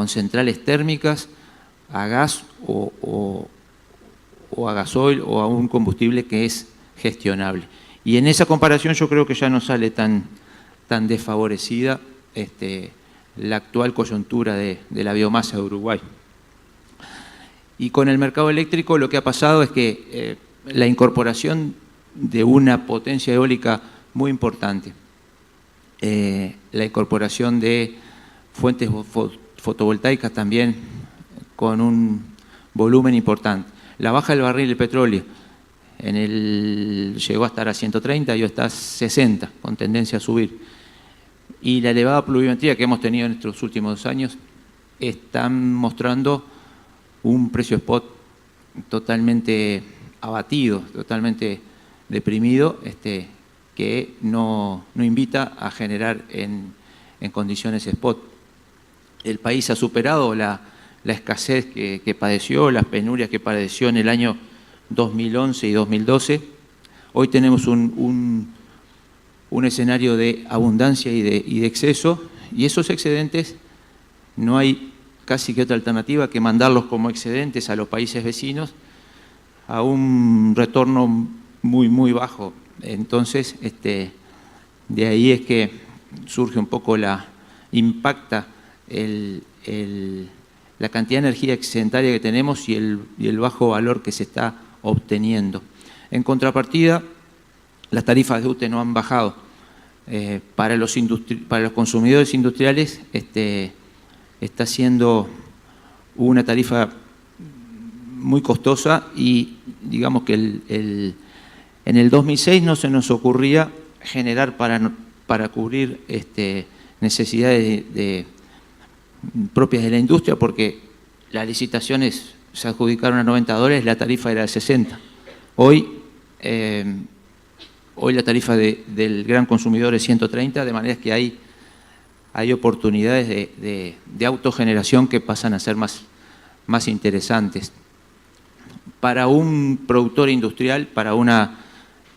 centrales térmicas a gas o a gasoil o a un combustible que es gestionable. Y en esa comparación yo creo que ya no sale tan desfavorecida la actual coyuntura de la biomasa de Uruguay. Y con el mercado eléctrico lo que ha pasado es que la incorporación de una potencia eólica muy importante, la incorporación de fuentes fotovoltaicas también con un volumen importante, la baja del barril de petróleo, llegó a estar a 130 y hoy está a 60, con tendencia a subir. Y la elevada pluviometría que hemos tenido en estos últimos 2 años están mostrando un precio spot totalmente abatido, totalmente deprimido, que no invita a generar en condiciones spot. El país ha superado la escasez que padeció, las penurias que padeció en el año 2011 y 2012. Hoy tenemos un escenario de abundancia y de exceso, y esos excedentes no hay casi que otra alternativa que mandarlos como excedentes a los países vecinos a un retorno muy, muy bajo. Entonces, de ahí es que surge un poco impacta la cantidad de energía excedentaria que tenemos y el bajo valor que se está obteniendo. En contrapartida, las tarifas de UTE no han bajado. Para los consumidores industriales está siendo una tarifa muy costosa y digamos que en el 2006 no se nos ocurría generar para cubrir necesidades propias de la industria, porque las licitaciones se adjudicaron a $90, la tarifa era de 60. Hoy la tarifa del gran consumidor es 130, de manera que hay oportunidades de autogeneración que pasan a ser más interesantes. Para un productor industrial, para una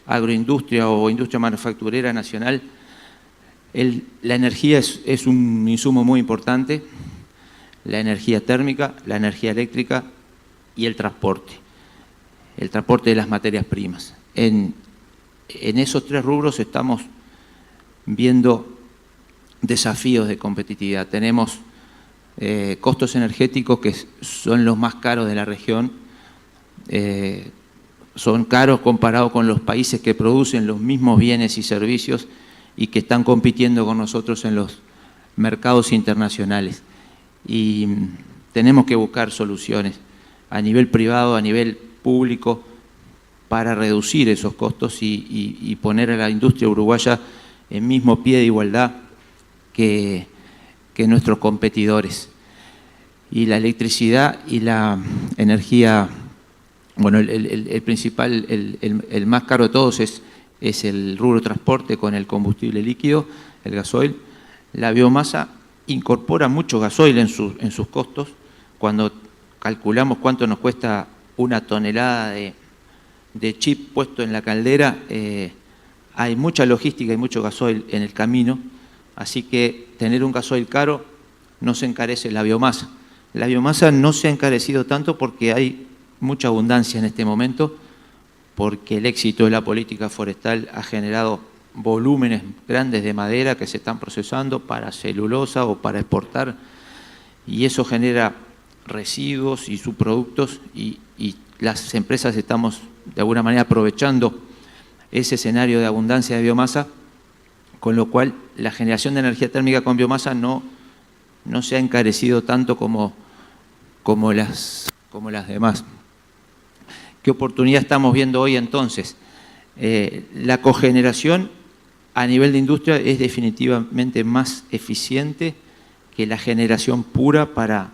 agroindustria o industria manufacturera nacional, la energía es un insumo muy importante, la energía térmica, la energía eléctrica y el transporte de las materias primas. En esos 3 rubros estamos viendo desafíos de competitividad. Tenemos costos energéticos que son los más caros de la región, son caros comparados con los países que producen los mismos bienes y servicios y que están compitiendo con nosotros en los mercados internacionales. Y tenemos que buscar soluciones a nivel privado, a nivel público, para reducir esos costos y poner a la industria uruguaya en mismo pie de igualdad que nuestros competidores. Y la electricidad y la energía, bueno, el principal, el más caro de todos es el rubro transporte con el combustible líquido, el gasoil. La biomasa incorpora mucho gasoil en sus costos. Cuando calculamos cuánto nos cuesta una tonelada de chip puesto en la caldera, hay mucha logística y mucho gasoil en el camino, así que tener un gasoil caro no se encarece la biomasa. La biomasa no se ha encarecido tanto porque hay mucha abundancia en este momento, porque el éxito de la política forestal ha generado volúmenes grandes de madera que se están procesando para celulosa o para exportar, y eso genera residuos y subproductos, y las empresas estamos de alguna manera aprovechando ese escenario de abundancia de biomasa, con lo cual la generación de energía térmica con biomasa no se ha encarecido tanto como las demás. ¿Qué oportunidad estamos viendo hoy entonces? La cogeneración a nivel de industria es definitivamente más eficiente que la generación pura para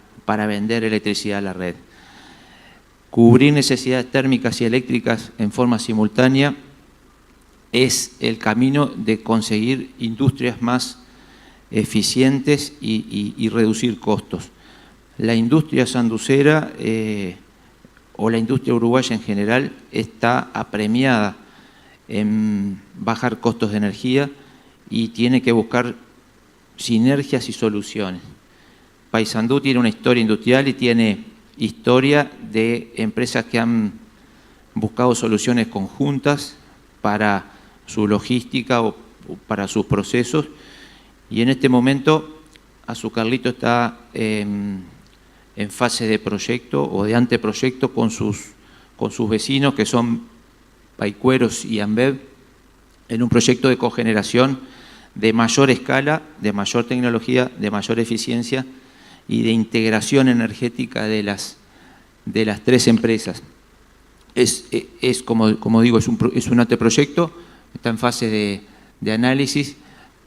vender electricidad a la red. Cubrir necesidades térmicas y eléctricas en forma simultánea es el camino de conseguir industrias más eficientes y reducir costos. La industria sanducera o la industria uruguaya en general está apremiada en bajar costos de energía y tiene que buscar sinergias y soluciones. Paysandú tiene una historia industrial y tiene historia de empresas que han buscado soluciones conjuntas para su logística o para sus procesos, y en este momento Azucarlito está en fase de proyecto o de anteproyecto con sus vecinos, que son Paicueros y Ambev, en un proyecto de cogeneración de mayor escala, de mayor tecnología, de mayor eficiencia y de integración energética de las tres empresas. Como digo, es un anteproyecto, está en fase de análisis,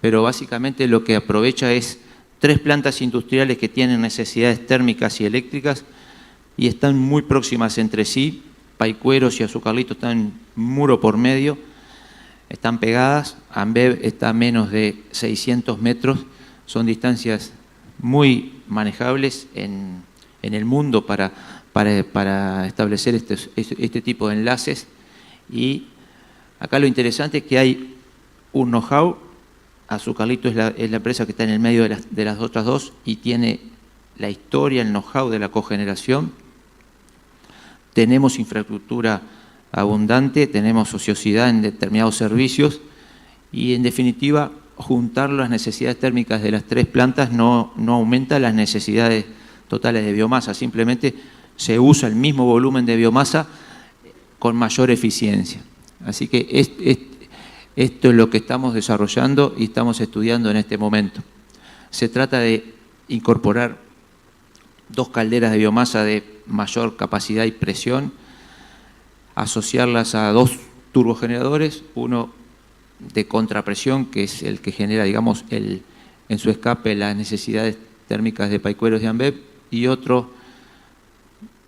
pero básicamente lo que aprovecha es 3 plantas industriales que tienen necesidades térmicas y eléctricas y están muy próximas entre sí. Paicueros y Azucarlito están muro por medio, están pegadas. Ambev está a menos de 600 metros, son distancias muy manejables en el mundo para establecer este tipo de enlaces. Y acá lo interesante es que hay un know-how. Azucarlito es la empresa que está en el medio de las otras dos y tiene la historia, el know-how de la cogeneración. Tenemos infraestructura abundante, tenemos ociosidad en determinados servicios y, en definitiva, juntar las necesidades térmicas de las 3 plantas no aumenta las necesidades totales de biomasa, simplemente se usa el mismo volumen de biomasa con mayor eficiencia. Así que esto es lo que estamos desarrollando y estamos estudiando en este momento. Se trata de incorporar 2 calderas de biomasa de mayor capacidad y presión, asociarlas a 2 turbogeneradores, uno de contrapresión, que es el que genera, digamos, en su escape las necesidades térmicas de Paicueros y Ambev, y otro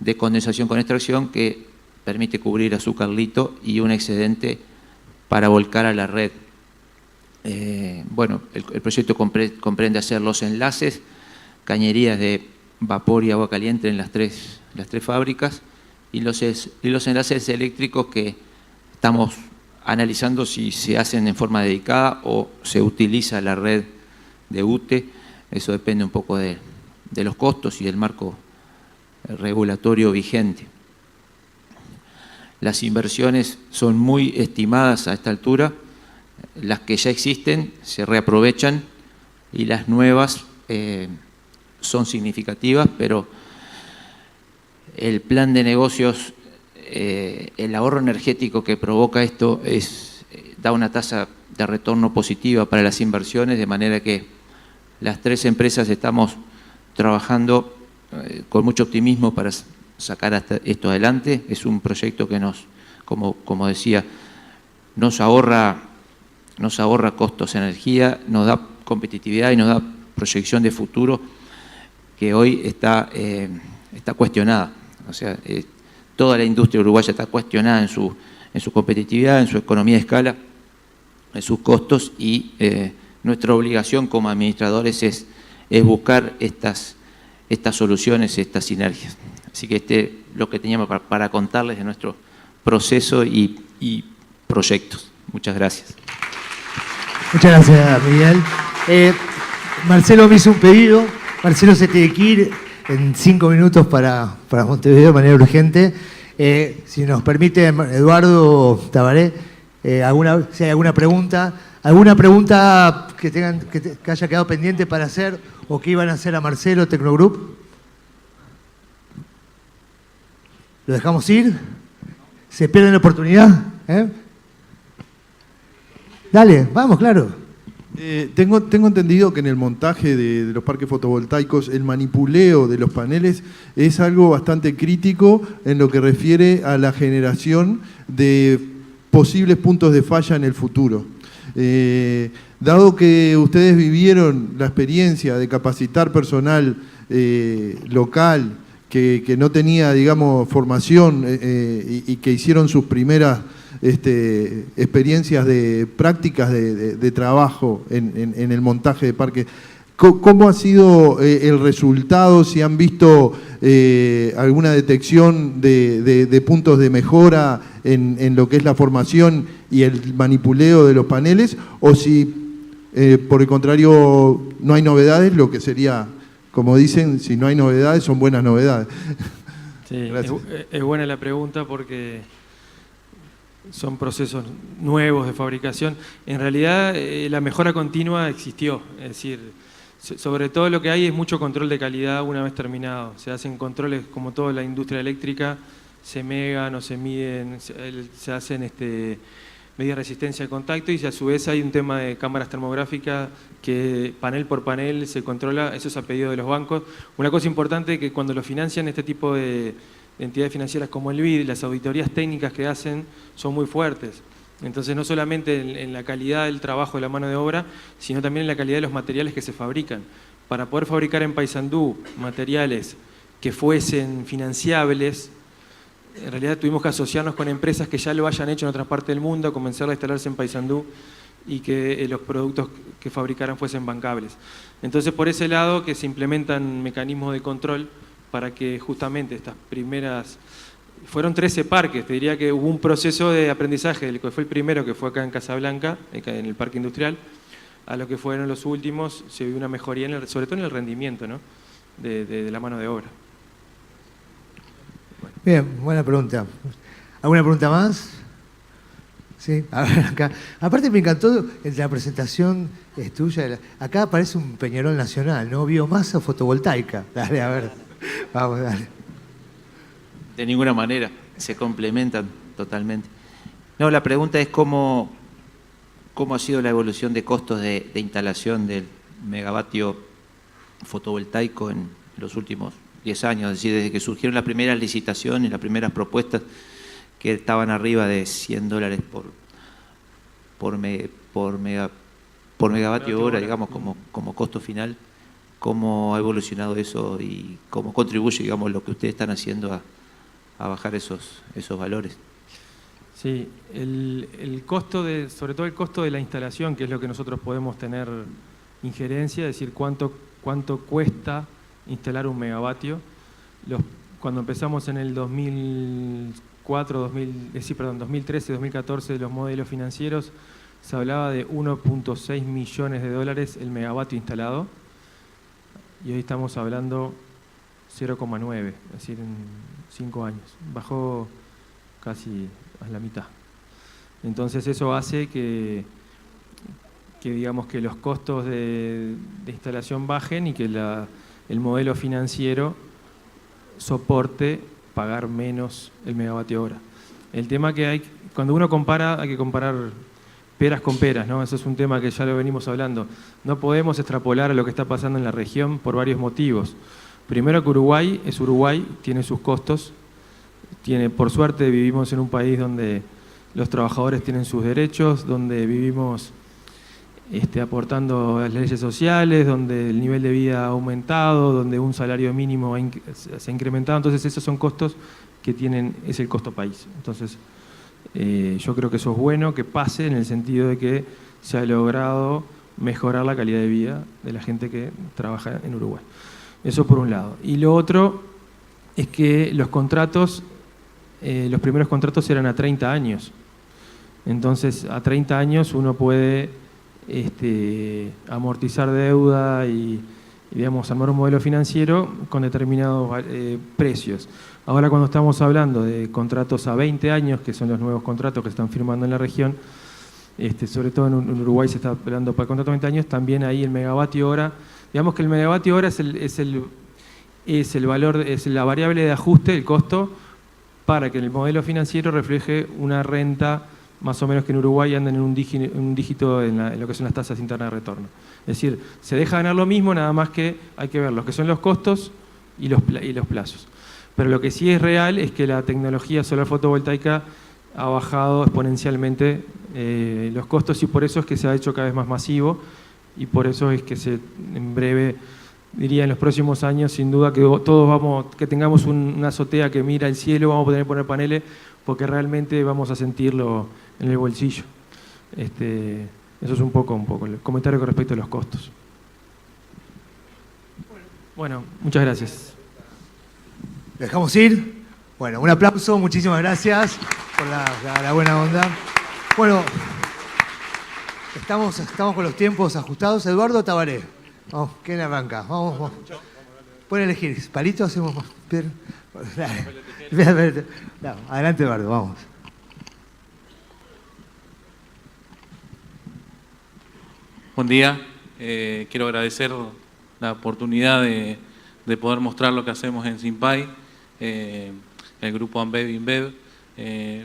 de condensación con extracción que permite cubrir Azucarlito y un excedente para volcar a la red. Bueno, el proyecto comprende hacer los enlaces, cañerías de vapor y agua caliente en las tres fábricas y los enlaces eléctricos que estamos analizando si se hacen en forma dedicada o se utiliza la red de UTE. Eso depende un poco de los costos y del marco regulatorio vigente. Las inversiones son muy estimadas a esta altura, las que ya existen se reaprovechan y las nuevas son significativas, pero el plan de negocios, el ahorro energético que provoca esto da una tasa de retorno positiva para las inversiones, de manera que las 3 empresas estamos trabajando con mucho optimismo para sacar esto adelante. Es un proyecto que nos como decía, nos ahorra costos de energía, nos da competitividad y nos da proyección de futuro que hoy está cuestionada. O sea, toda la industria uruguaya está cuestionada en su competitividad, en su economía de escala, en sus costos, y nuestra obligación como administradores es buscar estas soluciones, estas sinergias. Así que lo que teníamos para contarles de nuestro proceso y proyectos. Muchas gracias. Muchas gracias, Miguel. Marcelo me hizo un pedido. Marcelo se tiene que ir en 5 minutos para Montevideo de manera urgente. Si nos permite, Eduardo Tabaré, si hay alguna pregunta que haya quedado pendiente para hacer o que iban a hacer a Marcelo, Tecnogroup. ¿Lo dejamos ir? ¿Se pierden la oportunidad? Dale, vamos, claro. Tengo entendido que en el montaje de los parques fotovoltaicos el manipuleo de los paneles es algo bastante crítico en lo que refiere a la generación de posibles puntos de falla en el futuro. Dado que ustedes vivieron la experiencia de capacitar personal local que no tenía, digamos, formación y que hicieron sus primeras experiencias de prácticas de trabajo en el montaje de parques, ¿cómo ha sido el resultado? Si han visto alguna detección de puntos de mejora en lo que es la formación y el manipuleo de los paneles, o si por el contrario no hay novedades, lo que sería, como dicen, si no hay novedades son buenas novedades. Sí, es buena la pregunta porque son procesos nuevos de fabricación. En realidad la mejora continua existió, es decir, sobre todo lo que hay es mucho control de calidad una vez terminado. Se hacen controles como toda la industria eléctrica, se megan o se miden, se hacen medidas de resistencia de contacto, y a su vez hay un tema de cámaras termográficas que panel por panel se controla, eso es a pedido de los bancos. Una cosa importante es que cuando lo financian este tipo de entidades financieras como el BID, las auditorías técnicas que hacen son muy fuertes. Entonces no solamente en la calidad del trabajo de la mano de obra, sino también en la calidad de los materiales que se fabrican. Para poder fabricar en Paysandú materiales que fuesen financiables, en realidad tuvimos que asociarnos con empresas que ya lo hayan hecho en otra parte del mundo, comenzar a instalarse en Paysandú y que los productos que fabricaran fuesen bancables. Entonces por ese lado que se implementan mecanismos de control para que justamente estas primeras... Fueron 13 parques, te diría que hubo un proceso de aprendizaje, del que fue el primero, que fue acá en Casablanca, en el parque industrial, a lo que fueron los últimos, se vio una mejoría, sobre todo en el rendimiento, ¿no? de la mano de obra. Bien, buena pregunta. ¿Alguna pregunta más? Sí, a ver, acá. Aparte me encantó la presentación tuya. Acá aparece un Peñarol nacional, ¿no? Biomasa fotovoltaica. Dale, a ver. Vamos, dale. De ninguna manera, se complementan totalmente. No, la pregunta es cómo ha sido la evolución de costos de instalación del megavatio fotovoltaico en los últimos 10 años, es decir, desde que surgieron las primeras licitaciones y las primeras propuestas que estaban arriba de $100 por megavatio hora, digamos, como costo final. ¿Cómo ha evolucionado eso y cómo contribuye, digamos, lo que ustedes están haciendo a bajar esos valores? Sí, el costo sobre todo el costo de la instalación, que es lo que nosotros podemos tener injerencia, es decir, cuánto cuesta instalar un megavatio. Cuando empezamos en el 2013, 2014, los modelos financieros, se hablaba de $1.6 millones el megavatio instalado, y hoy estamos hablando 0,9, es decir, en 5 años. Bajó casi a la mitad. Entonces eso hace que digamos que los costos de instalación bajen y que el modelo financiero soporte pagar menos el megavatio hora. El tema que cuando uno compara, hay que comparar peras con peras, ¿no? Eso es un tema que ya lo venimos hablando. No podemos extrapolar a lo que está pasando en la región por varios motivos. Primero que Uruguay, tiene sus costos, por suerte vivimos en un país donde los trabajadores tienen sus derechos, donde vivimos aportando a las leyes sociales, donde el nivel de vida ha aumentado, donde un salario mínimo se ha incrementado. Entonces esos son costos que es el costo país. Entonces yo creo que eso es bueno que pase, en el sentido de que se ha logrado mejorar la calidad de vida de la gente que trabaja en Uruguay. Eso por un lado. Y lo otro es que los contratos, los primeros contratos eran a 30 años. Entonces, a 30 años uno puede amortizar deuda y, digamos, armar un modelo financiero con determinados precios. Ahora, cuando estamos hablando de contratos a 20 años, que son los nuevos contratos que están firmando en la región, sobre todo en Uruguay se está hablando para contratos de 20 años, también ahí el megavatio hora, digamos que el megavatio hora es el valor, es la variable de ajuste, el costo, para que el modelo financiero refleje una renta más o menos que en Uruguay andan en un dígito en lo que son las tasas internas de retorno. Es decir, se deja ganar lo mismo, nada más que hay que ver lo que son los costos y los plazos. Pero lo que sí es real es que la tecnología solar fotovoltaica ha bajado exponencialmente los costos, y por eso es que se ha hecho cada vez más masivo, y por eso es que en breve, diría en los próximos años, sin duda que todos que tengamos una azotea que mira el cielo, vamos a poder poner paneles, porque realmente vamos a sentirlo en el bolsillo. Eso es un poco el comentario con respecto a los costos. Bueno, muchas gracias. ¿Le dejamos ir? Bueno, un aplauso, muchísimas gracias por la buena onda. Bueno, estamos con los tiempos ajustados. Eduardo Tabaré, vamos, ¿quién arranca? Vamos. Pueden elegir, palito hacemos más. No, adelante, Eduardo, vamos. Buen día, quiero agradecer la oportunidad de poder mostrar lo que hacemos en Simpay, el grupo Ambev InBev.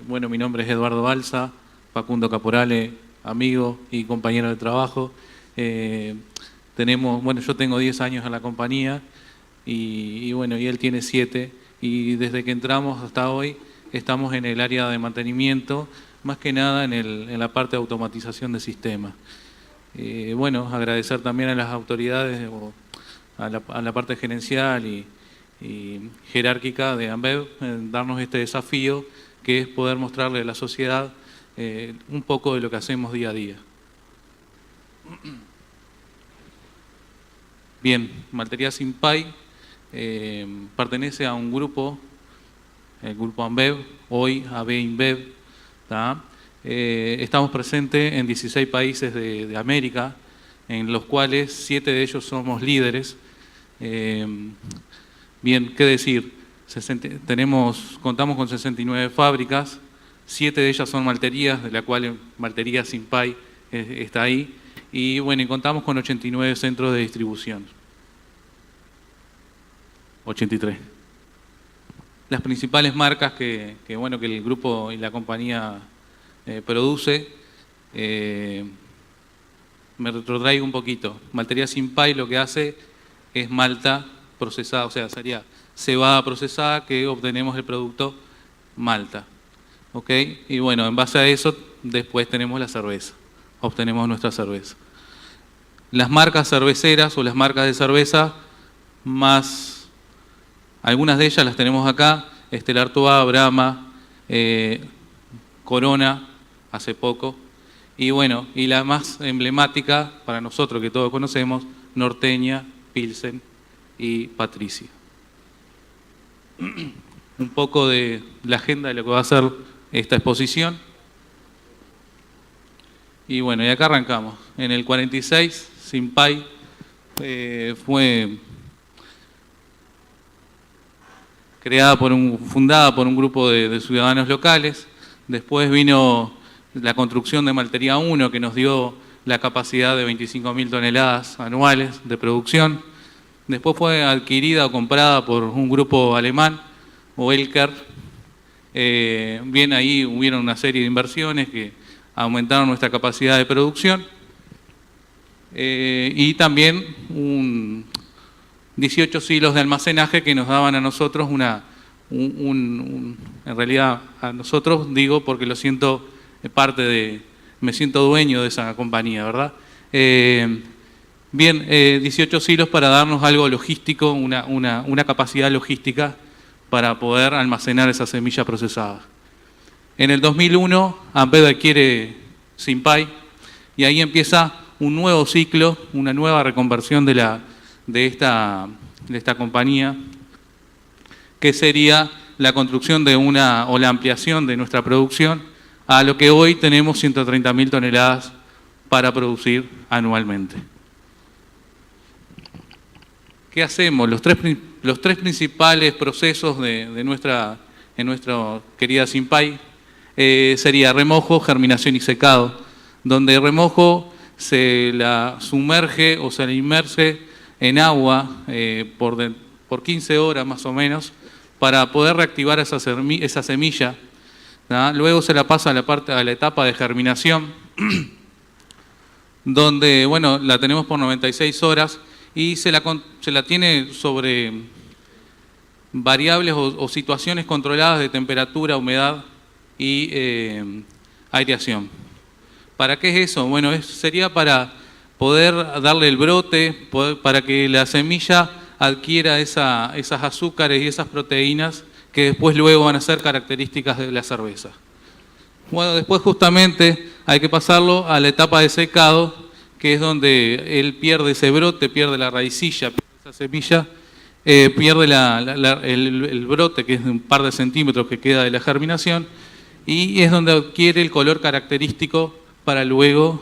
Bueno, mi nombre es Eduardo Balsa, Facundo Caporale, amigo y compañero de trabajo. Yo tengo 10 años en la compañía y él tiene 7, y desde que entramos hasta hoy estamos en el área de mantenimiento, más que nada en la parte de automatización de sistemas. Agradecer también a las autoridades, a la parte gerencial y jerárquica de Ambev, darnos este desafío que es poder mostrarle a la sociedad un poco de lo que hacemos día a día. Bien, Maltería Simpay pertenece a un grupo, el grupo Ambev, hoy AB InBev, ¿tá? Estamos presentes en 16 países de América, en los cuales 7 de ellos somos líderes. Bien, ¿qué decir? Contamos con 69 fábricas, 7 de ellas son malterías, de la cual Maltería Simpay está ahí, y contamos con 89 centros de distribución. 83. Las principales marcas que el grupo y la compañía produce, me retrotraigo un poquito. Maltería Simpay lo que hace es malta procesada, o sea, sería cebada procesada, que obtenemos el producto malta. ¿Ok? Y en base a eso, después tenemos la cerveza, obtenemos nuestra cerveza. Las marcas cerveceras o las marcas de cerveza algunas de ellas las tenemos acá: Stella Artois, Brahma, Corona, hace poco, y la más emblemática para nosotros, que todos conocemos, Norteña, Pilsen y Patricia. Un poco de la agenda de lo que va a ser esta exposición. Y acá arrancamos. En el 46, Simpay fue fundada por un grupo de ciudadanos locales. Después vino la construcción de Maltería 1, que nos dio la capacidad de 25.000 toneladas anuales de producción. Después fue adquirida o comprada por un grupo alemán, Oelker. Ahí hubieron una serie de inversiones que aumentaron nuestra capacidad de producción. Y también 18 silos de almacenaje que nos daban a nosotros en realidad a nosotros, digo, porque lo siento me siento dueño de esa compañía, ¿verdad? Bien, 18 silos para darnos algo logístico, una capacidad logística para poder almacenar esa semilla procesada. En el 2001, Ambev adquiere Simpay y ahí empieza un nuevo ciclo, una nueva reconversión de esta compañía, que sería la construcción o la ampliación de nuestra producción a lo que hoy tenemos 130.000 toneladas para producir anualmente. ¿Qué hacemos? Los tres principales procesos en nuestra querida Simpay sería remojo, germinación y secado, donde remojo se la sumerge o se la inmerse en agua por 15 horas más o menos para poder reactivar esa semilla, ¿no? Luego se la pasa a la etapa de germinación, donde bueno, la tenemos por 96 horas y se la tiene sobre variables o situaciones controladas de temperatura, humedad y aireación. ¿Para qué es eso? Bueno, sería para poder darle el brote, para que la semilla adquiera esas azúcares y esas proteínas que después luego van a ser características de la cerveza. Bueno, después justamente hay que pasarlo a la etapa de secado, que es donde él pierde ese brote, pierde la raicilla, pierde esa semilla, pierde el brote, que es de un par de centímetros que queda de la germinación, y es donde adquiere el color característico para luego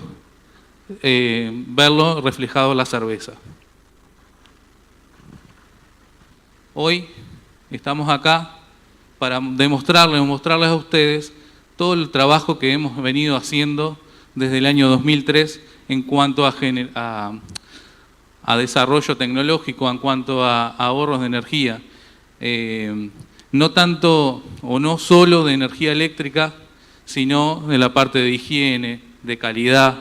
verlo reflejado en la cerveza. Hoy estamos acá para mostrarles a ustedes todo el trabajo que hemos venido haciendo desde el año 2003 en cuanto a desarrollo tecnológico, en cuanto a ahorros de energía. No tanto o no solo de energía eléctrica, sino de la parte de higiene, de calidad.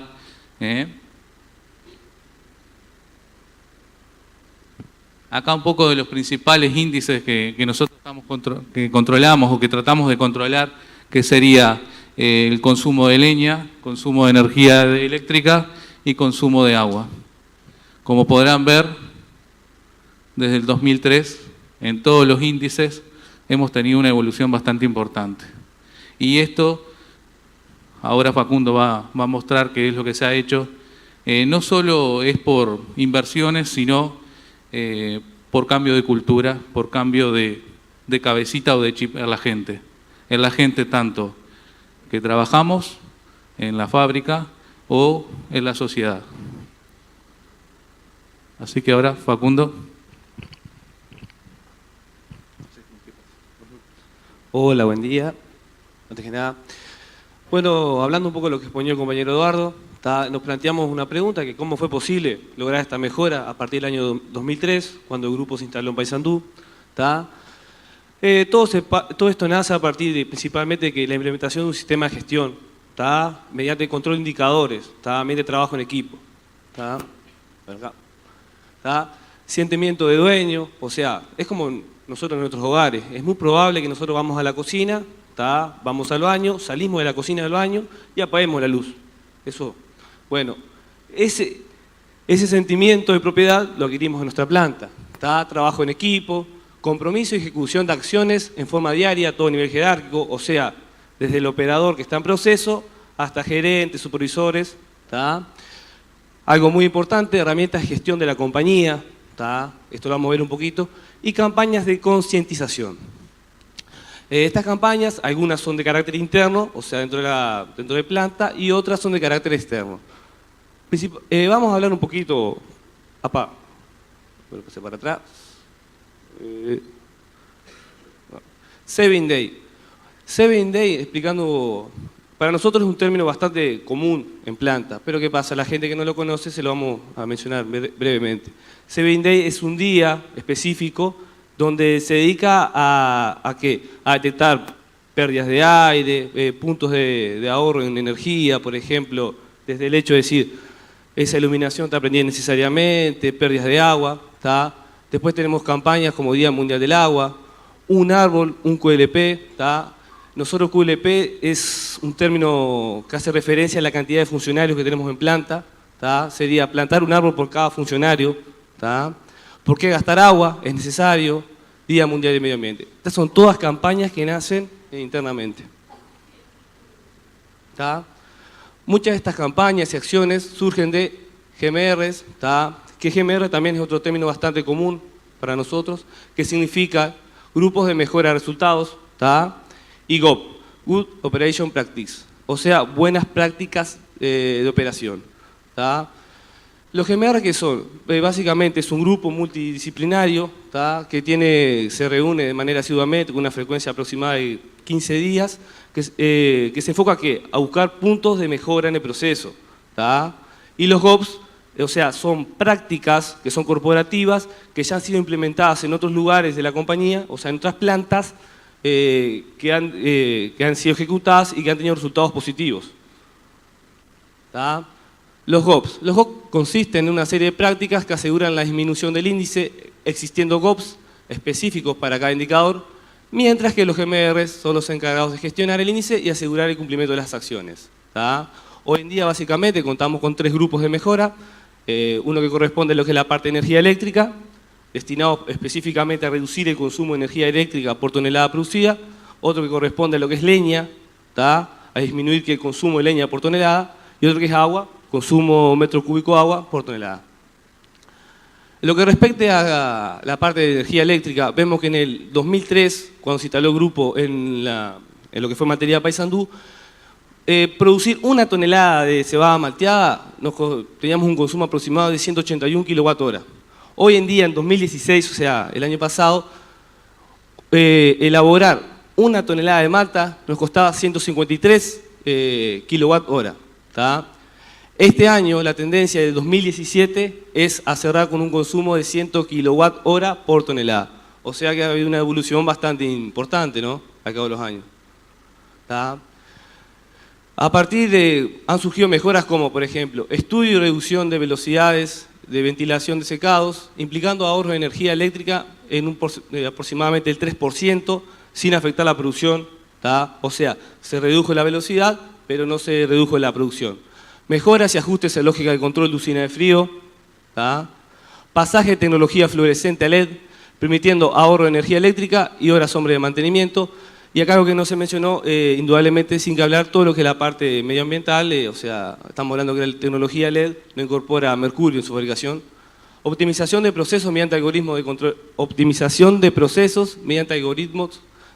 Acá un poco de los principales índices que nosotros que controlamos o que tratamos de controlar, que sería el consumo de leña, consumo de energía eléctrica y consumo de agua. Como podrán ver, desde el 2003, en todos los índices, hemos tenido una evolución bastante importante. Y esto, ahora Facundo va a mostrar qué es lo que se ha hecho, no solo es por inversiones, sino por cambio de cultura, por cambio de cabecita o de chip en la gente. En la gente tanto que trabajamos en la fábrica o en la sociedad. Así que ahora, Facundo. Hola, buen día. Antes que nada, bueno, hablando un poco de lo que exponía el compañero Eduardo, nos planteamos una pregunta, que cómo fue posible lograr esta mejora a partir del año 2003, cuando el grupo se instaló en Paysandú. Todo esto nace a partir principalmente de la implementación de un sistema de gestión, mediante control de indicadores, mediante trabajo en equipo. Sentimiento de dueño, o sea, es como nosotros en nuestros hogares. Es muy probable que nosotros vamos a la cocina, vamos al baño, salimos de la cocina al baño y apaguemos la luz. Eso, bueno, ese sentimiento de propiedad lo adquirimos en nuestra planta. Trabajo en equipo, compromiso y ejecución de acciones en forma diaria a todo nivel jerárquico, o sea, desde el operador que está en proceso hasta gerentes, supervisores. Algo muy importante, herramientas de gestión de la compañía, esto lo vamos a ver un poquito, y campañas de concientización. Estas campañas, algunas son de carácter interno, o sea, dentro de planta, y otras son de carácter externo. Vamos a hablar un poquito, pasé para atrás. 7 Day. 7 Day, explicando, para nosotros es un término bastante común en planta, pero ¿qué pasa? La gente que no lo conoce se lo vamos a mencionar brevemente. 7 Day es un día específico donde se dedica a detectar pérdidas de aire, puntos de ahorro en energía, por ejemplo, desde el hecho de decir, esa iluminación está prendida necesariamente, pérdidas de agua, Después tenemos campañas como Día Mundial del Agua, un árbol, un QLP, ¿tá? Nosotros QLP es un término que hace referencia a la cantidad de funcionarios que tenemos en planta, ¿tá? Sería plantar un árbol por cada funcionario, ¿tá? ¿Por qué gastar agua? Es necesario. Día Mundial del Medio Ambiente. Estas son todas campañas que nacen internamente. ¿Tá? Muchas de estas campañas y acciones surgen de GMRs, ¿tá? Que GMR también es otro término bastante común para nosotros, que significa grupos de mejora de resultados, ¿tá? Y GOP, Good Operation Practice, o sea, buenas prácticas de operación, ¿tá? Los GMR, ¿qué son? Básicamente es un grupo multidisciplinario, ¿tá? Que se reúne de manera asiduamente con una frecuencia aproximada de 15 días, que se enfoca a buscar puntos de mejora en el proceso, ¿tá? Y los GOPs, o sea, son prácticas que son corporativas, que ya han sido implementadas en otros lugares de la compañía, o sea, en otras plantas, que han sido ejecutadas y que han tenido resultados positivos, ¿tá? Los GOPs consisten en una serie de prácticas que aseguran la disminución del índice, existiendo GOPs específicos para cada indicador, mientras que los GMRs son los encargados de gestionar el índice y asegurar el cumplimiento de las acciones, ¿tá? Hoy en día básicamente contamos con 3 grupos de mejora, uno que corresponde a lo que es la parte de energía eléctrica, destinado específicamente a reducir el consumo de energía eléctrica por tonelada producida, otro que corresponde a lo que es leña, ¿tá? A disminuir el consumo de leña por tonelada, y otro que es agua, consumo metro cúbico de agua por tonelada. En lo que respecta a la parte de energía eléctrica, vemos que en el 2003, cuando se instaló el grupo en lo que fue Maltería Paysandú, producir 1 tonelada de cebada malteada, teníamos un consumo aproximado de 181 kWh. Hoy en día, en 2016, o sea, el año pasado, elaborar 1 tonelada de malta nos costaba 153 kWh, ¿tá? Este año, la tendencia del 2017 es a cerrar con un consumo de 100 kWh por tonelada. O sea que ha habido una evolución bastante importante, ¿no? A cabo de los años, ¿tá? A partir han surgido mejoras como, por ejemplo, estudio y reducción de velocidades de ventilación de secados, implicando ahorro de energía eléctrica en aproximadamente el 3%, sin afectar la producción, ¿tá? O sea, se redujo la velocidad, pero no se redujo la producción. Mejoras y ajustes en lógica de control de usina de frío, ¿tá? Pasaje de tecnología fluorescente a LED, permitiendo ahorro de energía eléctrica y horas hombre de mantenimiento. Y acá algo que no se mencionó, indudablemente sin que hablar todo lo que es la parte medioambiental, o sea, estamos hablando que la tecnología LED no incorpora mercurio en su fabricación. Optimización de procesos mediante algoritmos de control,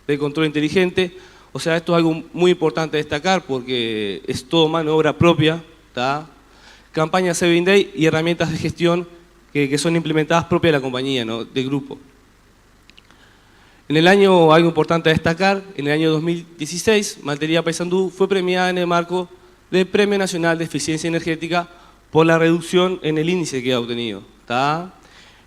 de control inteligente. O sea, esto es algo muy importante a destacar porque es todo mano de obra propia, ¿tá? Campañas 7 Day y herramientas de gestión que son implementadas propias de la compañía, ¿no? Del grupo. En el año, algo importante a destacar, en el año 2016, Maltería Paysandú fue premiada en el marco del Premio Nacional de Eficiencia Energética por la reducción en el índice que ha obtenido, ¿tá?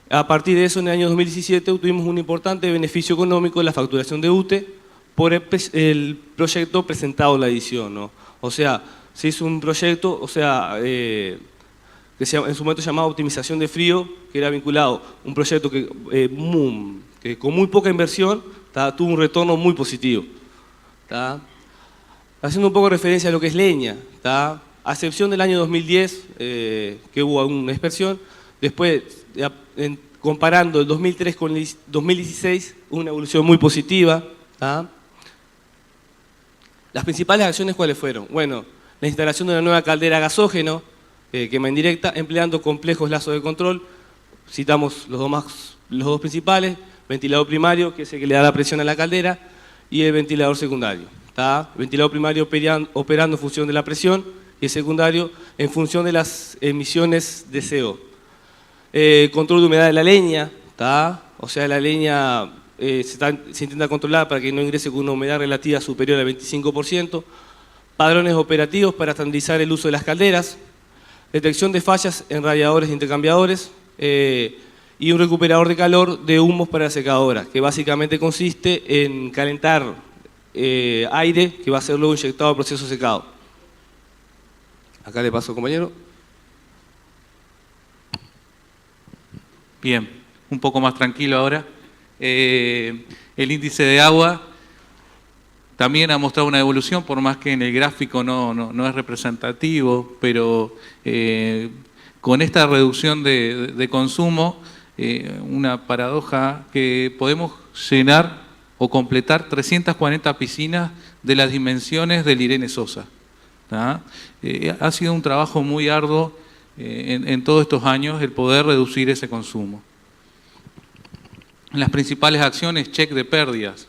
A partir de eso, en el año 2017, obtuvimos un importante beneficio económico en la facturación de UTE por el proyecto presentado en la edición, ¿no? O sea, se hizo un proyecto, o sea, que en su momento se llamaba optimización de frío, que era vinculado a un proyecto que con muy poca inversión, ¿tá? Tuvo un retorno muy positivo, ¿tá? Haciendo un poco de referencia a lo que es leña, ¿tá? A excepción del año 2010, que hubo alguna dispersión, después, comparando el 2003 con el 2016, hubo una evolución muy positiva, ¿tá? Las principales acciones, ¿cuáles fueron? Bueno, la instalación de una nueva caldera a gasógeno, quema indirecta, empleando complejos lazos de control. Citamos los dos principales, ventilador primario, que es el que le da la presión a la caldera, y el ventilador secundario, ¿tá? El ventilador primario operando en función de la presión y el secundario en función de las emisiones de CO. Control de humedad de la leña, ¿tá? O sea, la leña se intenta controlar para que no ingrese con una humedad relativa superior al 25%, padrones operativos para estandarizar el uso de las calderas, detección de fallas en radiadores e intercambiadores, y un recuperador de calor de humos para la secadora, que básicamente consiste en calentar aire que va a ser luego inyectado al proceso secado. Acá le paso, compañero. Bien, un poco más tranquilo ahora. El índice de agua también ha mostrado una evolución, por más que en el gráfico no es representativo, pero con esta reducción de consumo, una paradoja que podemos llenar o completar 340 piscinas de las dimensiones del Irene Sosa. Ha sido un trabajo muy arduo en todos estos años el poder reducir ese consumo. Las principales acciones, check de pérdidas,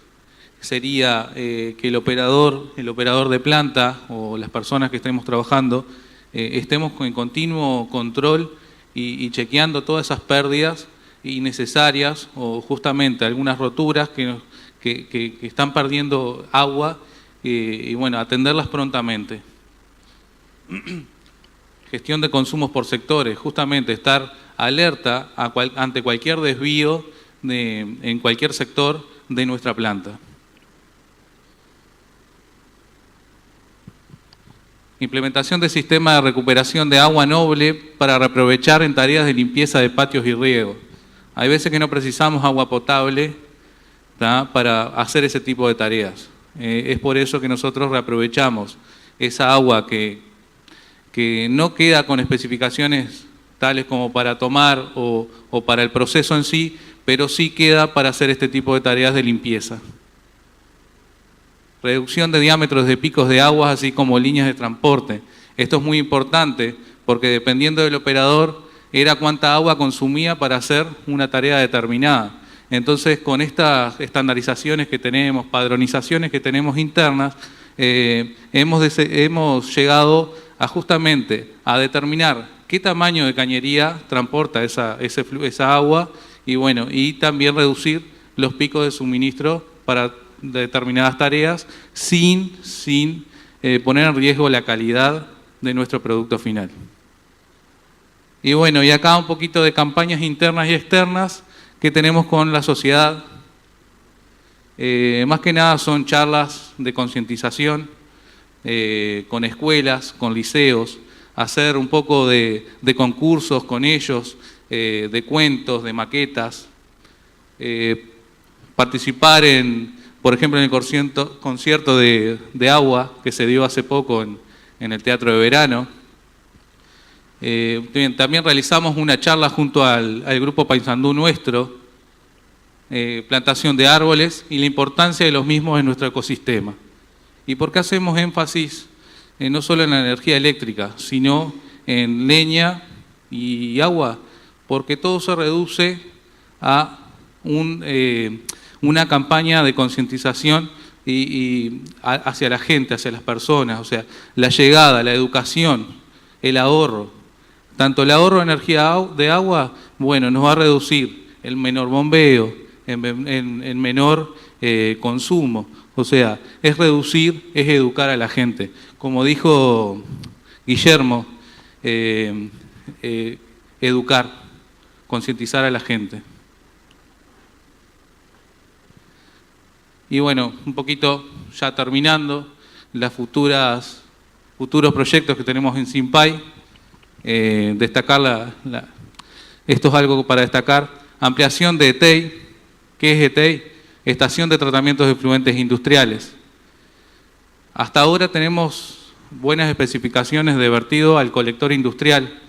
sería que el operador de planta o las personas que estemos trabajando estemos en continuo control y chequeando todas esas pérdidas innecesarias o justamente algunas roturas que están perdiendo agua y bueno, atenderlas prontamente. Gestión de consumos por sectores, justamente estar alerta ante cualquier desvío en cualquier sector de nuestra planta. Implementación de sistema de recuperación de agua noble para reaprovechar en tareas de limpieza de patios y riego. Hay veces que no precisamos agua potable para hacer ese tipo de tareas. Es por eso que nosotros reaprovechamos esa agua que no queda con especificaciones tales como para tomar o para el proceso en sí, pero sí queda para hacer este tipo de tareas de limpieza. Reducción de diámetros de picos de aguas, así como líneas de transporte. Esto es muy importante porque dependiendo del operador era cuánta agua consumía para hacer una tarea determinada. Entonces, con estas estandarizaciones que tenemos, padronizaciones que tenemos internas, hemos llegado justamente a determinar qué tamaño de cañería transporta esa agua y bueno, y también reducir los picos de suministro para determinadas tareas sin poner en riesgo la calidad de nuestro producto final. Y bueno, y acá un poquito de campañas internas y externas que tenemos con la sociedad. Más que nada son charlas de concientización con escuelas, con liceos, hacer un poco de concursos con ellos, de cuentos, de maquetas, participar por ejemplo, en el concierto de agua que se dio hace poco en el Teatro de Verano. También realizamos una charla junto al grupo Paysandú nuestro, plantación de árboles y la importancia de los mismos en nuestro ecosistema. ¿Y por qué hacemos énfasis no solo en la energía eléctrica, sino en leña y agua? Porque todo se reduce a una campaña de concientización y hacia la gente, hacia las personas, o sea, la llegada, la educación, el ahorro. Tanto el ahorro de energía de agua, bueno, nos va a reducir el menor bombeo, en menor consumo. O sea, es reducir, es educar a la gente. Como dijo Guillermo, educar, concientizar a la gente. Y bueno, un poquito ya terminando, futuros proyectos que tenemos en Simpay, destacar esto es algo para destacar, ampliación de ETEI. ¿Qué es ETEI? Estación de Tratamientos de Efluentes Industriales. Hasta ahora tenemos buenas especificaciones de vertido al colector industrial,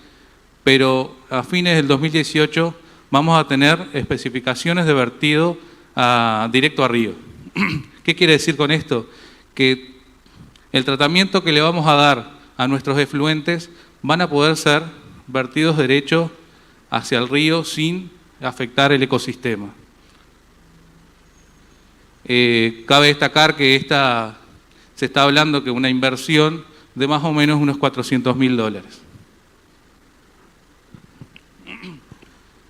pero a fines del 2018 vamos a tener especificaciones de vertido directo a río. ¿Qué quiere decir con esto? Que el tratamiento que le vamos a dar a nuestros efluentes van a poder ser vertidos derecho hacia el río sin afectar el ecosistema. Cabe destacar que se está hablando que una inversión de más o menos unos $400.000.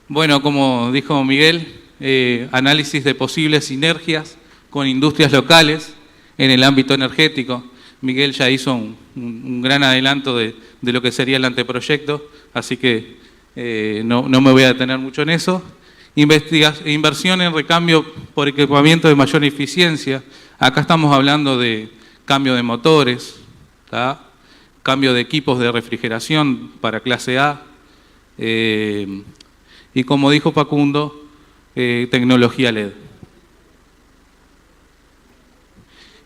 Bueno, como dijo Miguel, análisis de posibles sinergias con industrias locales en el ámbito energético. Miguel ya hizo un gran adelanto de lo que sería el anteproyecto, así que no me voy a detener mucho en eso. Inversión en recambio por equipamiento de mayor eficiencia. Acá estamos hablando de cambio de motores, cambio de equipos de refrigeración para clase A. Y como dijo Facundo, tecnología LED.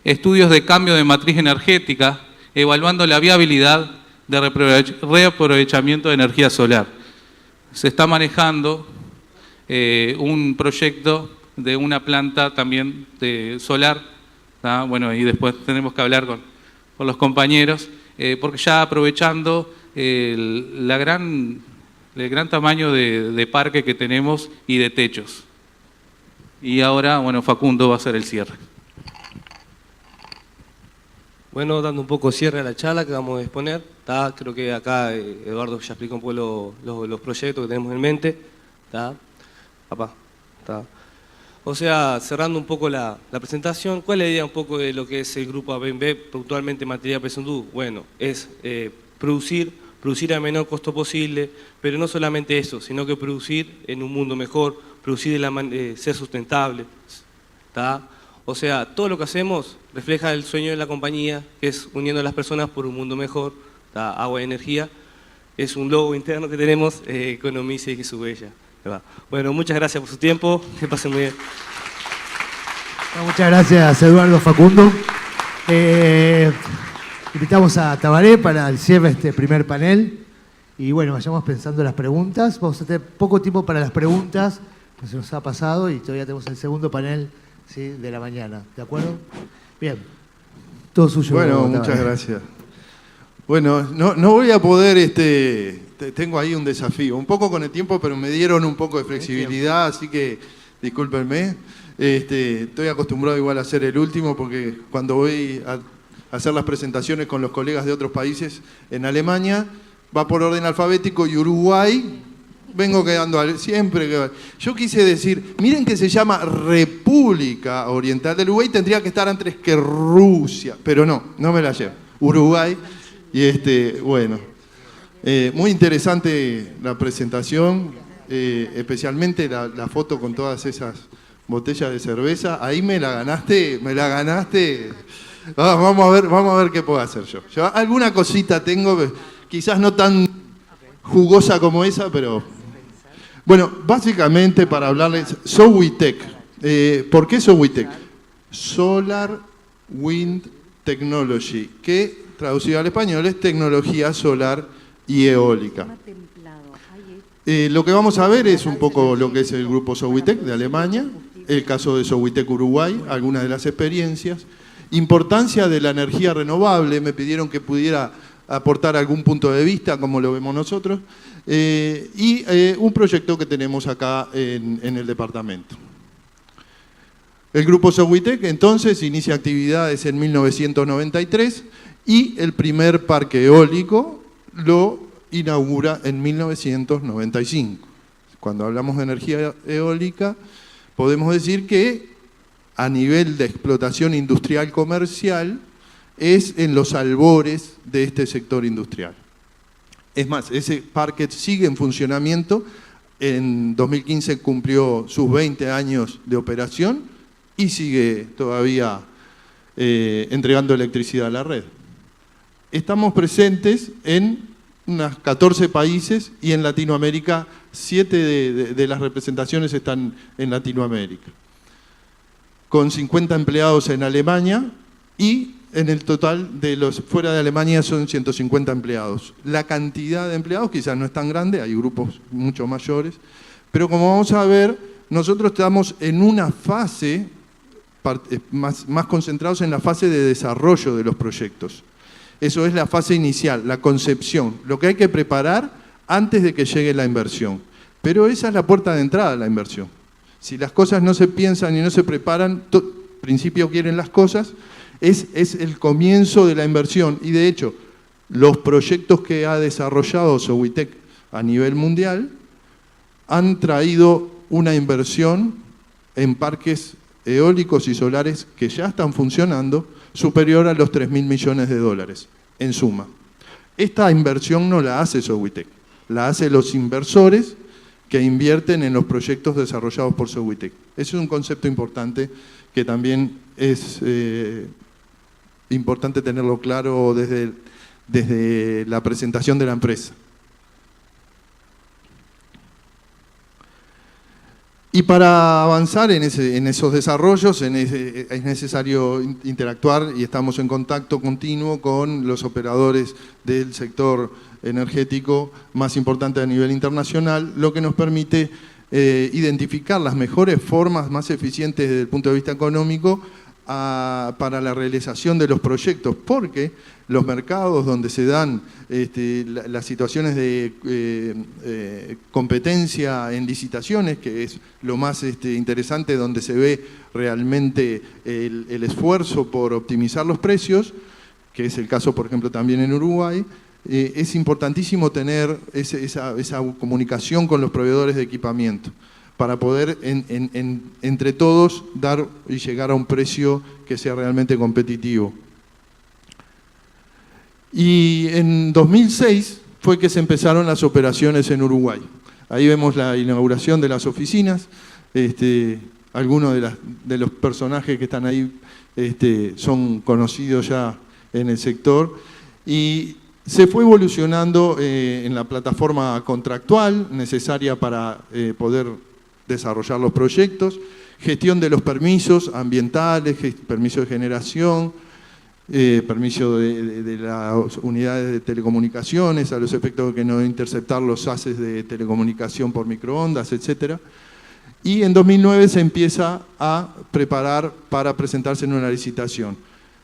Estudios de cambio de matriz energética, evaluando la viabilidad de reaprovechamiento de energía solar. Se está manejando un proyecto de una planta también de solar, ¿tá? Bueno, y después tenemos que hablar con los compañeros, porque ya aprovechando el gran tamaño de parque que tenemos y de techos. Y ahora, bueno, Facundo va a hacer el cierre. Bueno, dando un poco cierre a la charla que vamos a exponer, ¿tá? Creo que acá Eduardo ya explicó un poco los proyectos que tenemos en mente, ¿tá? Papá, ¿tá? O sea, cerrando un poco la presentación, ¿cuál es la idea un poco de lo que es el grupo ABMB, puntualmente Materia Paysandú? Bueno, es producir al menor costo posible, pero no solamente eso, sino que producir en un mundo mejor, producir ser sustentable, ¿tá? O sea, todo lo que hacemos refleja el sueño de la compañía, que es uniendo a las personas por un mundo mejor, ¿tá? Agua y energía. Es un logo interno que tenemos, economice y que su huella. Bueno, muchas gracias por su tiempo, que pasen muy bien. Muchas gracias, Eduardo, Facundo. Invitamos a Tabaré para el cierre de este primer panel. Y bueno, vayamos pensando las preguntas. Vamos a tener poco tiempo para las preguntas, pues se nos ha pasado y todavía tenemos el segundo panel, ¿sí?, de la mañana. ¿De acuerdo? Bien. Todo suyo. Bueno, muchas gracias. Bueno, no voy a poder, tengo ahí un desafío, un poco con el tiempo, pero me dieron un poco de flexibilidad, así que discúlpenme. Estoy acostumbrado igual a ser el último, porque cuando voy a hacer las presentaciones con los colegas de otros países, en Alemania va por orden alfabético y Uruguay vengo quedando siempre. Yo quise decir, miren que se llama República Oriental del Uruguay, tendría que estar antes que Rusia, pero no me la llevo. Uruguay. Y bueno, muy interesante la presentación, especialmente la foto con todas esas botellas de cerveza. Ahí me la ganaste. Vamos a ver qué puedo hacer yo. Alguna cosita tengo, quizás no tan jugosa como esa, pero... Bueno, básicamente para hablarles, Sowitech. ¿Por qué Sowitech? Solar Wind Technology, que traducido al español es tecnología solar y eólica. Lo que vamos a ver es un poco lo que es el grupo Sowitech de Alemania, el caso de Sowitech Uruguay, algunas de las experiencias, importancia de la energía renovable, me pidieron que pudiera aportar algún punto de vista, como lo vemos nosotros, y un proyecto que tenemos acá en el departamento. El grupo Sowitech entonces inicia actividades en 1993 y el primer parque eólico lo inaugura en 1995. Cuando hablamos de energía eólica, podemos decir que a nivel de explotación industrial comercial es en los albores de este sector industrial. Es más, ese parque sigue en funcionamiento, en 2015 cumplió sus 20 años de operación y sigue todavía entregando electricidad a la red. Estamos presentes en unos 14 países y en Latinoamérica 7 de las representaciones están en Latinoamérica, con 50 empleados en Alemania y en el total de los fuera de Alemania son 150 empleados. La cantidad de empleados quizás no es tan grande, hay grupos mucho mayores, pero como vamos a ver, nosotros estamos en una fase, más concentrados en la fase de desarrollo de los proyectos. Eso es la fase inicial, la concepción, lo que hay que preparar antes de que llegue la inversión. Pero esa es la puerta de entrada a la inversión. Si las cosas no se piensan y no se preparan, principio quieren las cosas, es el comienzo de la inversión. Y de hecho, los proyectos que ha desarrollado Sowitech a nivel mundial han traído una inversión en parques eólicos y solares que ya están funcionando, superior a los 3.000 millones de dólares, en suma. Esta inversión no la hace Sowitech, la hacen los inversores que invierten en los proyectos desarrollados por Sowitech. Ese es un concepto importante que también es importante tenerlo claro desde la presentación de la empresa. Y para avanzar en esos desarrollos es necesario interactuar y estamos en contacto continuo con los operadores del sector energético más importante a nivel internacional, lo que nos permite identificar las mejores formas más eficientes desde el punto de vista económico para la realización de los proyectos, porque los mercados donde se dan las situaciones de competencia en licitaciones, que es lo más interesante, donde se ve realmente el esfuerzo por optimizar los precios, que es el caso, por ejemplo, también en Uruguay, es importantísimo tener esa comunicación con los proveedores de equipamiento para poder entre todos dar y llegar a un precio que sea realmente competitivo. Y en 2006 fue que se empezaron las operaciones en Uruguay. Ahí vemos la inauguración de las oficinas. Algunos de los personajes que están ahí son conocidos ya en el sector. Y se fue evolucionando en la plataforma contractual necesaria para poder desarrollar los proyectos, gestión de los permisos ambientales, permiso de generación, permiso de las unidades de telecomunicaciones, a los efectos de que no interceptar los haces de telecomunicación por microondas, etc. Y en 2009 se empieza a preparar para presentarse en una licitación.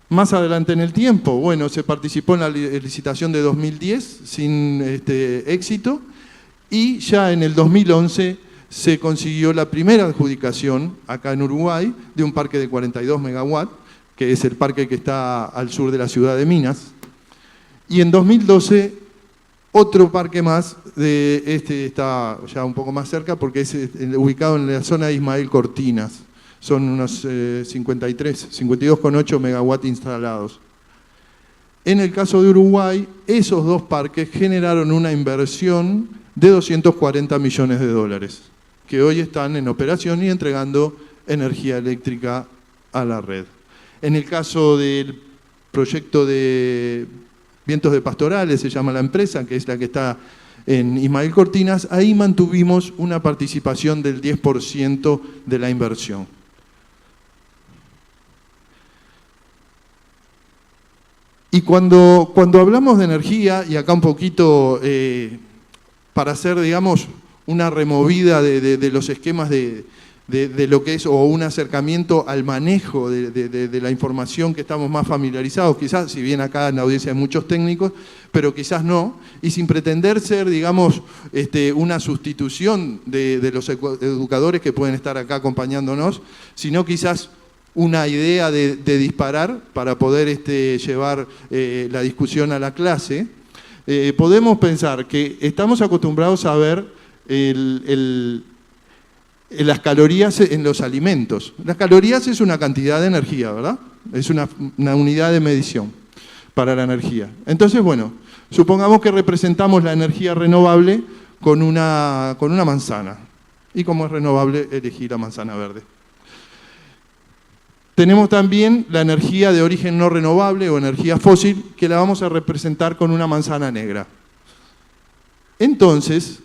Más adelante en el tiempo, bueno, se participó en la licitación de 2010 sin éxito, y ya en el 2011 se consiguió la primera adjudicación acá en Uruguay de un parque de 42 megawatts, que es el parque que está al sur de la ciudad de Minas. Y en 2012 otro parque más, está ya un poco más cerca porque es ubicado en la zona de Ismael Cortinas. Son unos 52,8 megawatts instalados. En el caso de Uruguay, esos dos parques generaron una inversión de 240 millones de dólares, que hoy están en operación y entregando energía eléctrica a la red. En el caso del proyecto de Vientos de Pastorales, se llama la empresa, que es la que está en Ismael Cortinas, ahí mantuvimos una participación del 10% de la inversión. Y cuando hablamos de energía, y acá un poquito para hacer, digamos, una removida de los esquemas de lo que es, o un acercamiento al manejo de la información que estamos más familiarizados, quizás, si bien acá en la audiencia hay muchos técnicos, pero quizás no, y sin pretender ser, digamos, una sustitución de los educadores que pueden estar acá acompañándonos, sino quizás una idea de disparar para poder llevar la discusión a la clase. Podemos pensar que estamos acostumbrados a ver las calorías en los alimentos. Las calorías es una cantidad de energía, ¿verdad? Es una unidad de medición para la energía. Entonces, bueno, supongamos que representamos la energía renovable con una manzana. Y como es renovable, elegí la manzana verde. Tenemos también la energía de origen no renovable o energía fósil, que la vamos a representar con una manzana negra. Entonces,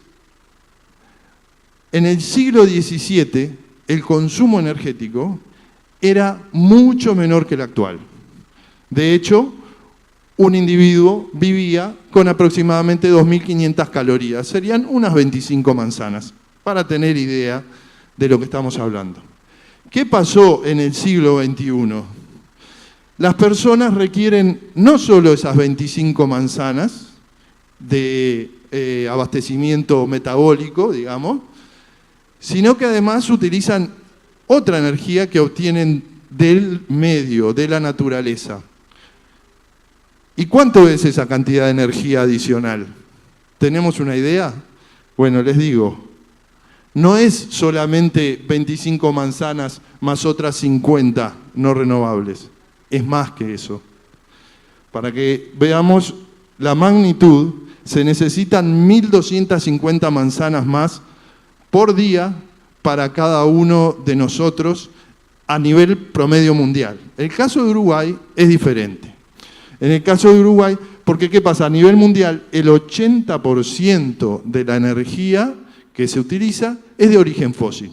en el siglo XVII, el consumo energético era mucho menor que el actual. De hecho, un individuo vivía con aproximadamente 2.500 calorías. Serían unas 25 manzanas, para tener idea de lo que estamos hablando. ¿Qué pasó en el siglo XXI? Las personas requieren no solo esas 25 manzanas de abastecimiento metabólico, digamos, sino que además utilizan otra energía que obtienen del medio, de la naturaleza. ¿Y cuánto es esa cantidad de energía adicional? ¿Tenemos una idea? Bueno, les digo, no es solamente 25 manzanas más otras 50 no renovables, es más que eso. Para que veamos la magnitud, se necesitan 1.250 manzanas más por día para cada uno de nosotros a nivel promedio mundial. El caso de Uruguay es diferente. En el caso de Uruguay, porque ¿qué pasa? A nivel mundial, el 80% de la energía que se utiliza es de origen fósil.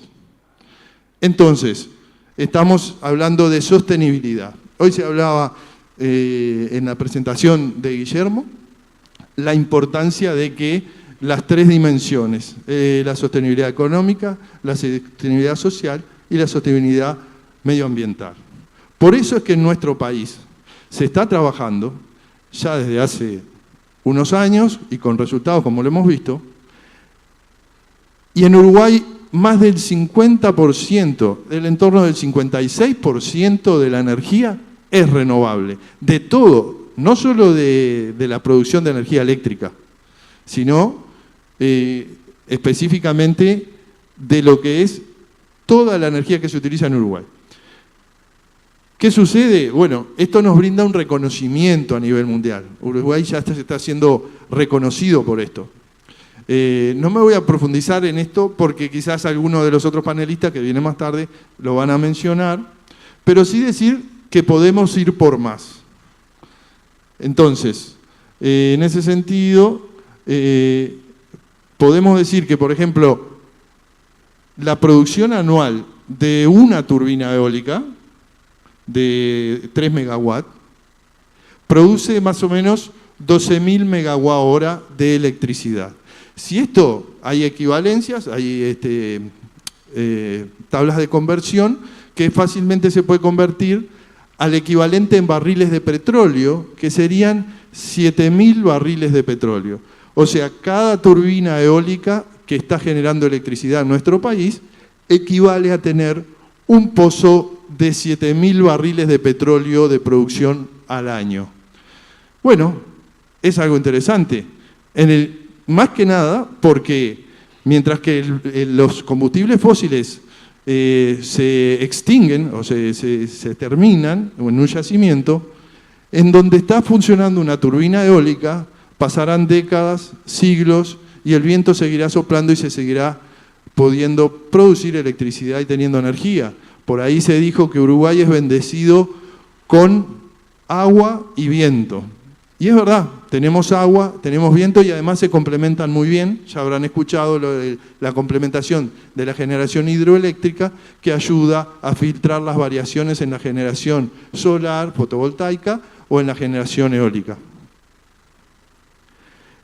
Entonces, estamos hablando de sostenibilidad. Hoy se hablaba en la presentación de Guillermo la importancia de que las tres dimensiones, la sostenibilidad económica, la sostenibilidad social y la sostenibilidad medioambiental. Por eso es que en nuestro país se está trabajando ya desde hace unos años y con resultados como lo hemos visto, y en Uruguay más del 50%, del entorno del 56% de la energía es renovable, de todo, no solo de la producción de energía eléctrica, sino específicamente de lo que es toda la energía que se utiliza en Uruguay. ¿Qué sucede? Bueno, esto nos brinda un reconocimiento a nivel mundial. Uruguay ya se está siendo reconocido por esto. No me voy a profundizar en esto porque quizás algunos de los otros panelistas que vienen más tarde lo van a mencionar, pero sí decir que podemos ir por más. Entonces, en ese sentido, podemos decir que, por ejemplo, la producción anual de una turbina eólica de 3 megawatts produce más o menos 12.000 megawatt-hora de electricidad. Si esto hay equivalencias, hay tablas de conversión que fácilmente se puede convertir al equivalente en barriles de petróleo, que serían 7.000 barriles de petróleo. O sea, cada turbina eólica que está generando electricidad en nuestro país equivale a tener un pozo de 7.000 barriles de petróleo de producción al año. Bueno, es algo interesante. Más que nada porque mientras que los combustibles fósiles se extinguen o se terminan en un yacimiento, en donde está funcionando una turbina eólica pasarán décadas, siglos, y el viento seguirá soplando y se seguirá pudiendo producir electricidad y teniendo energía. Por ahí se dijo que Uruguay es bendecido con agua y viento. Y es verdad, tenemos agua, tenemos viento y además se complementan muy bien. Ya habrán escuchado la complementación de la generación hidroeléctrica que ayuda a filtrar las variaciones en la generación solar, fotovoltaica o en la generación eólica.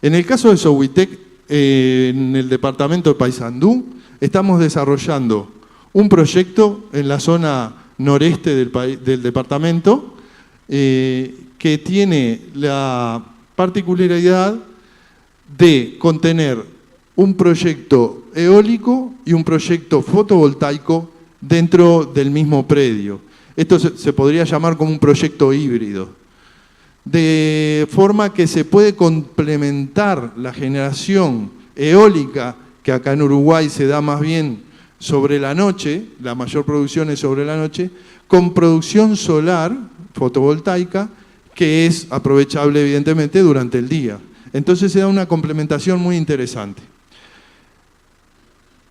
En el caso de Sohuitec, en el departamento de Paysandú, estamos desarrollando un proyecto en la zona noreste del departamento que tiene la particularidad de contener un proyecto eólico y un proyecto fotovoltaico dentro del mismo predio. Esto se podría llamar como un proyecto híbrido, de forma que se puede complementar la generación eólica, que acá en Uruguay se da más bien sobre la noche, la mayor producción es sobre la noche, con producción solar, fotovoltaica, que es aprovechable evidentemente durante el día. Entonces se da una complementación muy interesante.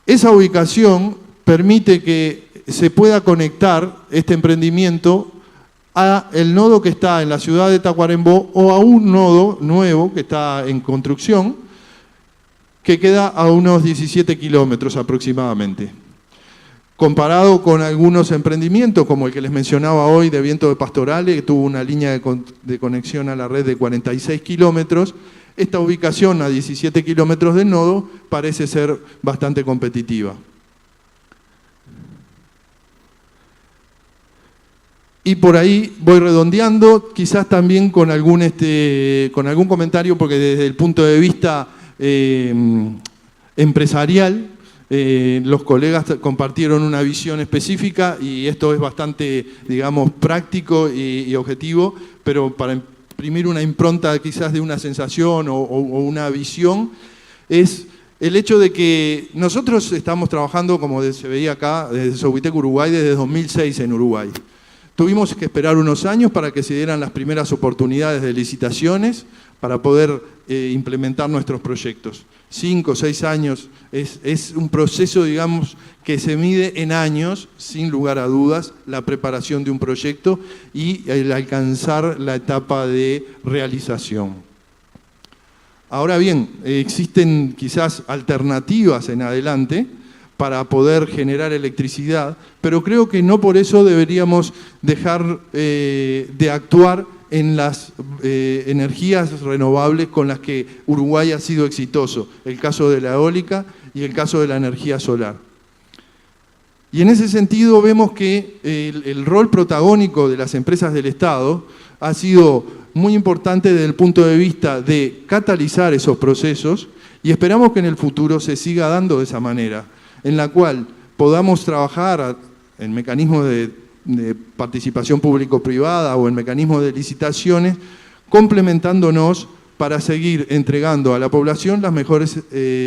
Esa ubicación permite que se pueda conectar este emprendimiento a el nodo que está en la ciudad de Tacuarembó o a un nodo nuevo que está en construcción, que queda a unos 17 kilómetros aproximadamente. Comparado con algunos emprendimientos, como el que les mencionaba hoy de Viento de Pastorale, que tuvo una línea de conexión a la red de 46 kilómetros, esta ubicación a 17 kilómetros del nodo parece ser bastante competitiva. Y por ahí voy redondeando, quizás también con algún comentario, porque desde el punto de vista empresarial, los colegas compartieron una visión específica y esto es bastante, digamos, práctico y objetivo, pero para imprimir una impronta quizás de una sensación o una visión, es el hecho de que nosotros estamos trabajando, como se veía acá, desde Sohuitec Uruguay, desde 2006 en Uruguay. Tuvimos que esperar unos años para que se dieran las primeras oportunidades de licitaciones para poder implementar nuestros proyectos. 5 o 6 años es un proceso, digamos, que se mide en años, sin lugar a dudas, la preparación de un proyecto y el alcanzar la etapa de realización. Ahora bien, existen quizás alternativas en adelante para poder generar electricidad, pero creo que no por eso deberíamos dejar de actuar en las energías renovables con las que Uruguay ha sido exitoso, el caso de la eólica y el caso de la energía solar. Y en ese sentido vemos que el rol protagónico de las empresas del Estado ha sido muy importante desde el punto de vista de catalizar esos procesos, y esperamos que en el futuro se siga dando de esa manera, en la cual podamos trabajar en mecanismos de participación público-privada o en mecanismos de licitaciones, complementándonos para seguir entregando a la población las mejores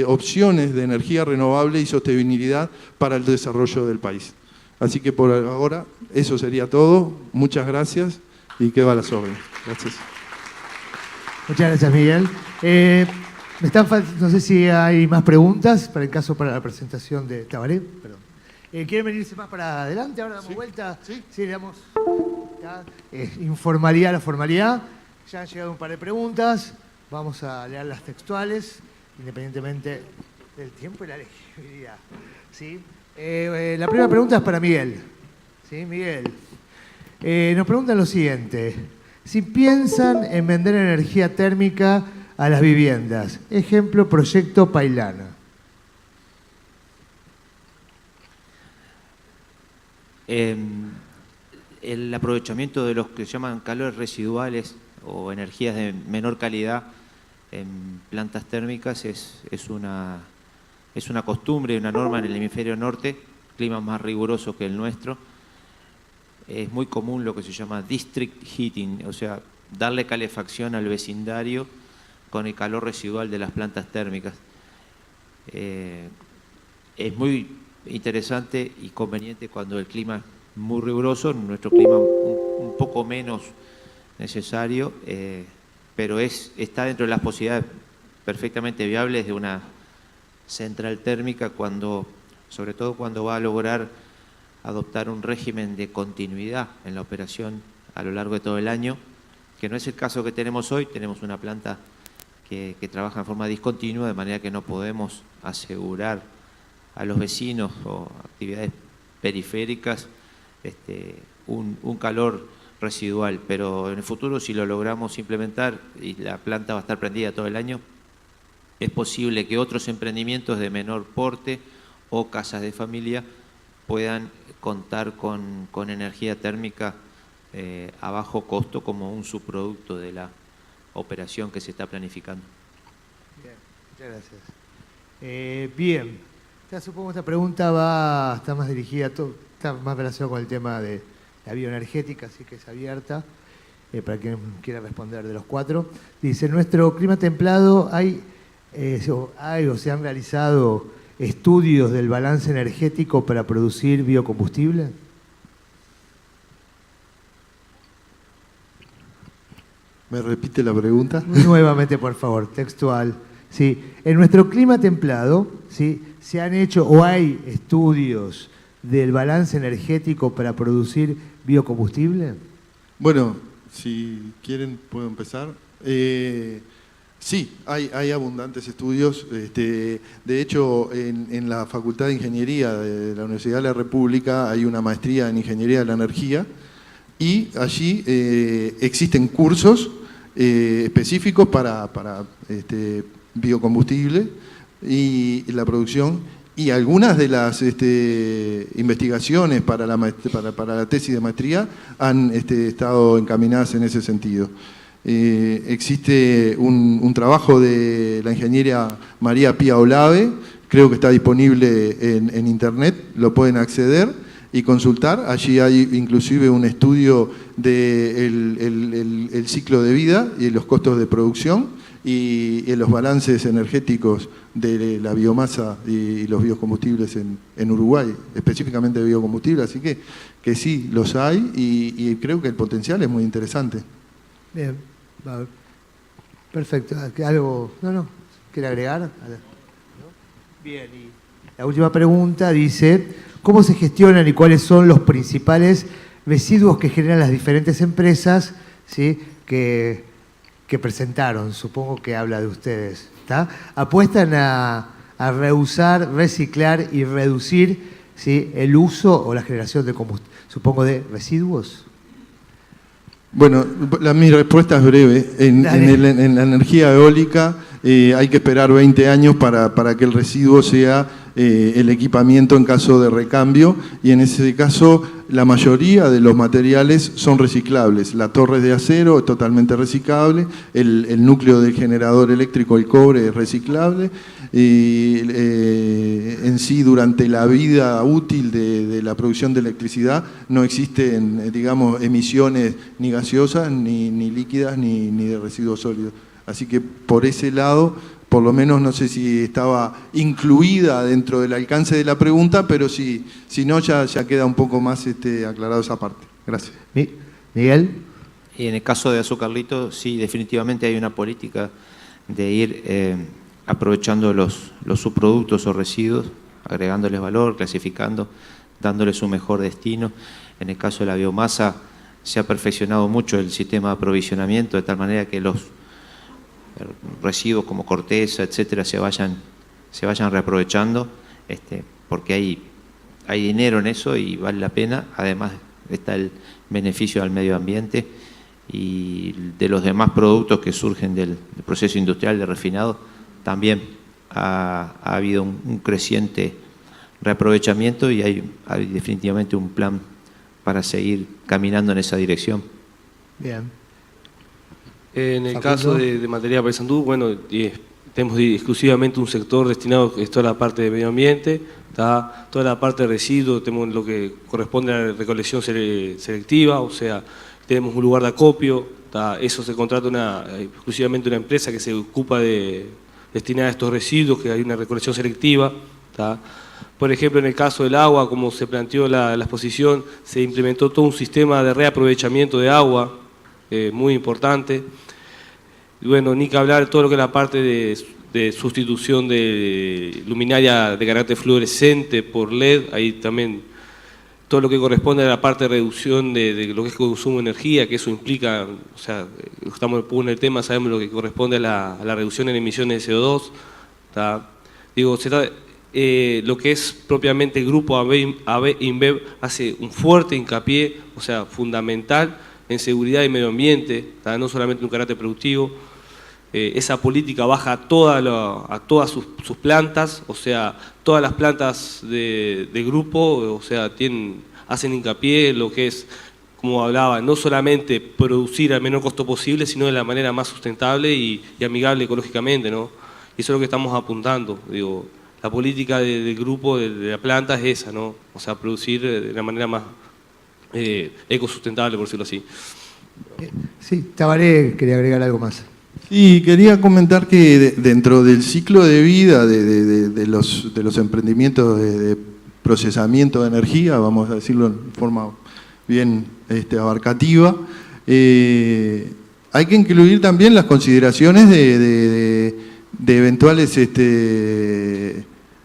opciones de energía renovable y sostenibilidad para el desarrollo del país. Así que por ahora eso sería todo. Muchas gracias y quedo a las órdenes. Gracias. Muchas gracias, Miguel. No sé si hay más preguntas para el caso para la presentación de Tabaré. Perdón. ¿Quieren venirse más para adelante? Ahora damos vuelta. Sí, le damos informalidad a la formalidad. Ya han llegado un par de preguntas. Vamos a leer las textuales, independientemente del tiempo y la legibilidad. ¿Sí? La primera pregunta es para Miguel. ¿Sí, Miguel? Nos preguntan lo siguiente. Si piensan en vender energía térmica a las viviendas, ejemplo, proyecto Pailana. El aprovechamiento de los que se llaman calores residuales o energías de menor calidad en plantas térmicas es una costumbre, una norma en el hemisferio norte, clima más riguroso que el nuestro. Es muy común lo que se llama district heating, o sea, darle calefacción al vecindario con el calor residual de las plantas térmicas. Es muy interesante y conveniente cuando el clima es muy riguroso, nuestro clima un poco menos necesario, pero está dentro de las posibilidades perfectamente viables de una central térmica, sobre todo cuando va a lograr adoptar un régimen de continuidad en la operación a lo largo de todo el año, que no es el caso que tenemos hoy. Tenemos una planta que trabaja en forma discontinua, de manera que no podemos asegurar a los vecinos o actividades periféricas un calor residual, pero en el futuro, si lo logramos implementar y la planta va a estar prendida todo el año, es posible que otros emprendimientos de menor porte o casas de familia puedan contar con energía térmica a bajo costo como un subproducto de la operación que se está planificando. Bien, muchas gracias. Bien, supongo que esta pregunta está más dirigida, está más relacionada con el tema de la bioenergética, así que es abierta para quien quiera responder de los cuatro. Dice, en nuestro clima templado o se han realizado estudios del balance energético para producir biocombustible. ¿Me repite la pregunta? Nuevamente, por favor, textual. Sí. En nuestro clima templado, ¿sí?, ¿se han hecho o hay estudios del balance energético para producir biocombustible? Bueno, si quieren puedo empezar. Sí, hay abundantes estudios. De hecho, en la Facultad de Ingeniería de la Universidad de la República hay una maestría en Ingeniería de la Energía, y allí existen cursos específicos para biocombustible y la producción, y algunas de las investigaciones para la tesis de maestría han estado encaminadas en ese sentido. Existe un trabajo de la ingeniera María Pía Olave, creo que está disponible en internet, lo pueden acceder y consultar. Allí hay inclusive un estudio del el ciclo de vida y los costos de producción y los balances energéticos de la biomasa y los biocombustibles en Uruguay, específicamente de biocombustibles, así que sí, los hay y creo que el potencial es muy interesante. Bien, perfecto. ¿Algo? No, ¿quiere agregar? ¿No? Bien, y la última pregunta dice, ¿cómo se gestionan y cuáles son los principales residuos que generan las diferentes empresas, ¿sí?, que presentaron? Supongo que habla de ustedes. ¿Está? ¿Apuestan a a reusar, reciclar y reducir, ¿sí?, el uso o la generación de supongo de residuos? Bueno, mi respuesta es breve. En la energía eólica hay que esperar 20 años para que el residuo sea el equipamiento en caso de recambio, y en ese caso la mayoría de los materiales son reciclables. La torre de acero es totalmente reciclable, el núcleo del generador eléctrico, el cobre, es reciclable, y en sí durante la vida útil de la producción de electricidad no existen, digamos, emisiones ni gaseosas, ni líquidas, ni de residuos sólidos. Así que por ese lado, por lo menos no sé si estaba incluida dentro del alcance de la pregunta, pero si no, ya queda un poco más aclarado esa parte. Gracias. Miguel. Y en el caso de Azucarlito, sí, definitivamente hay una política de ir aprovechando los subproductos o residuos, agregándoles valor, clasificando, dándoles un mejor destino. En el caso de la biomasa, se ha perfeccionado mucho el sistema de aprovisionamiento, de tal manera que los residuos como corteza, etcétera, se vayan reaprovechando, porque hay dinero en eso y vale la pena. Además está el beneficio al medio ambiente y de los demás productos que surgen del proceso industrial de refinado. También ha habido un creciente reaprovechamiento y hay definitivamente un plan para seguir caminando en esa dirección. Bien. En el caso de Maltería Paysandú, bueno, tenemos exclusivamente un sector destinado a toda la parte de medio ambiente, toda la parte de residuos, tenemos lo que corresponde a la recolección selectiva, o sea, tenemos un lugar de acopio, eso se contrata exclusivamente una empresa que se ocupa de destinar a estos residuos, que hay una recolección selectiva. Por ejemplo, en el caso del agua, como se planteó la exposición, se implementó todo un sistema de reaprovechamiento de agua, muy importante. Y bueno, ni que hablar de todo lo que es la parte de sustitución de luminaria de carácter fluorescente por LED, ahí también todo lo que corresponde a la parte de reducción de lo que es consumo de energía, que eso implica, o sea, estamos en el tema, sabemos lo que corresponde a la reducción en emisiones de CO2. Digo, lo que es propiamente el grupo AB InBev hace un fuerte hincapié, o sea, fundamental, en seguridad y medio ambiente, no solamente un carácter productivo. Esa política baja a todas sus plantas, o sea, todas las plantas de grupo, o sea, hacen hincapié en lo que es, como hablaba, no solamente producir al menor costo posible, sino de la manera más sustentable y amigable ecológicamente, ¿no? Y eso es lo que estamos apuntando. Digo, la política del grupo de la planta es esa, ¿no? O sea, producir de la manera más ecosustentable, por decirlo así. Sí, Tabaré quería agregar algo más. Sí, quería comentar que dentro del ciclo de vida de los emprendimientos de procesamiento de energía, vamos a decirlo en forma bien abarcativa, hay que incluir también las consideraciones de eventuales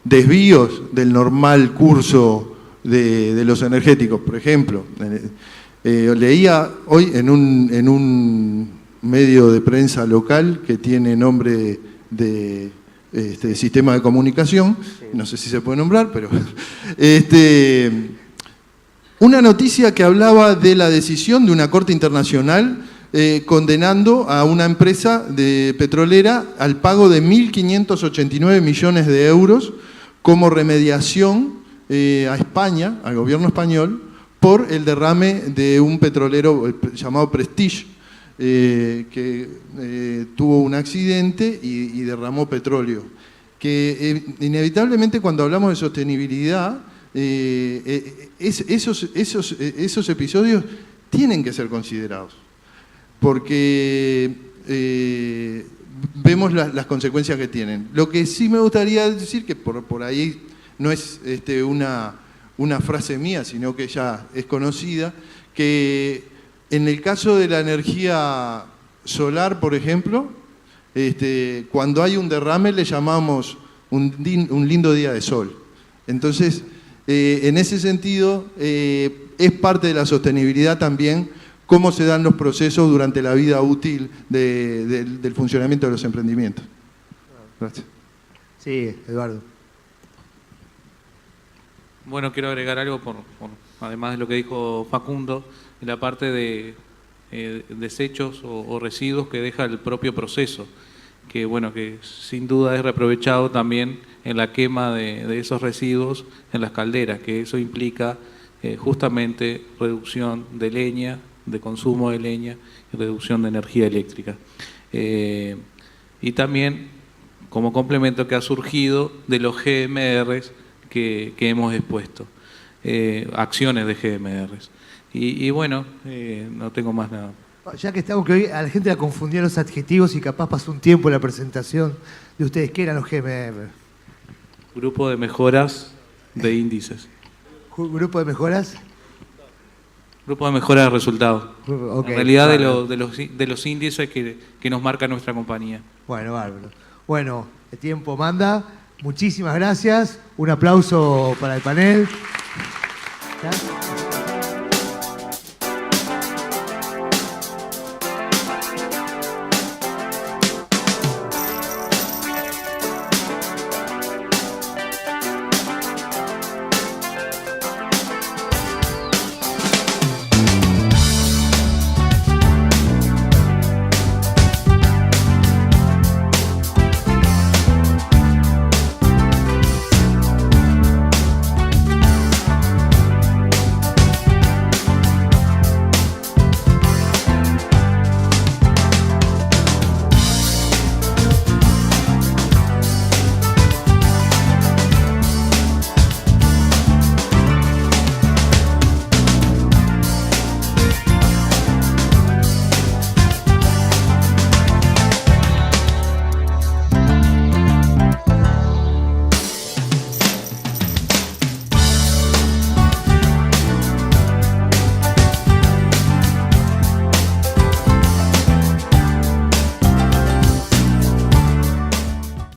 desvíos del normal curso de los energéticos. Por ejemplo, leía hoy en un medio de prensa local que tiene nombre de sistema de comunicación, no sé si se puede nombrar, pero una noticia que hablaba de la decisión de una corte internacional condenando a una empresa petrolera al pago de 1.589 millones de euros como remediación a España, al gobierno español, por el derrame de un petrolero llamado Prestige, que tuvo un accidente y derramó petróleo. Que inevitablemente cuando hablamos de sostenibilidad, esos episodios tienen que ser considerados, porque vemos las consecuencias que tienen. Lo que sí me gustaría decir, que por ahí no es una frase mía, sino que ya es conocida, que en el caso de la energía solar, por ejemplo, cuando hay un derrame le llamamos un lindo día de sol. Entonces, en ese sentido, es parte de la sostenibilidad también cómo se dan los procesos durante la vida útil del funcionamiento de los emprendimientos. Gracias. Sí, Eduardo. Bueno, quiero agregar algo, además de lo que dijo Facundo, en la parte de desechos o residuos que deja el propio proceso, que bueno, que sin duda es reaprovechado también en la quema de esos residuos en las calderas, que eso implica justamente reducción de leña, de consumo de leña y reducción de energía eléctrica. Y también como complemento que ha surgido de los GMRs que hemos expuesto, acciones de GMRs. Y bueno, no tengo más nada. Ya que estamos, que hoy a la gente la confundían los adjetivos y capaz pasó un tiempo en la presentación de ustedes. ¿Qué eran los GMR? Grupo de mejoras de índices. ¿Grupo de mejoras? Grupo de mejoras de resultados. Okay, en realidad bárbaro. de los índices que nos marca nuestra compañía. Bueno, bárbaro. Bueno, el tiempo manda. Muchísimas gracias. Un aplauso para el panel. ¿Ya?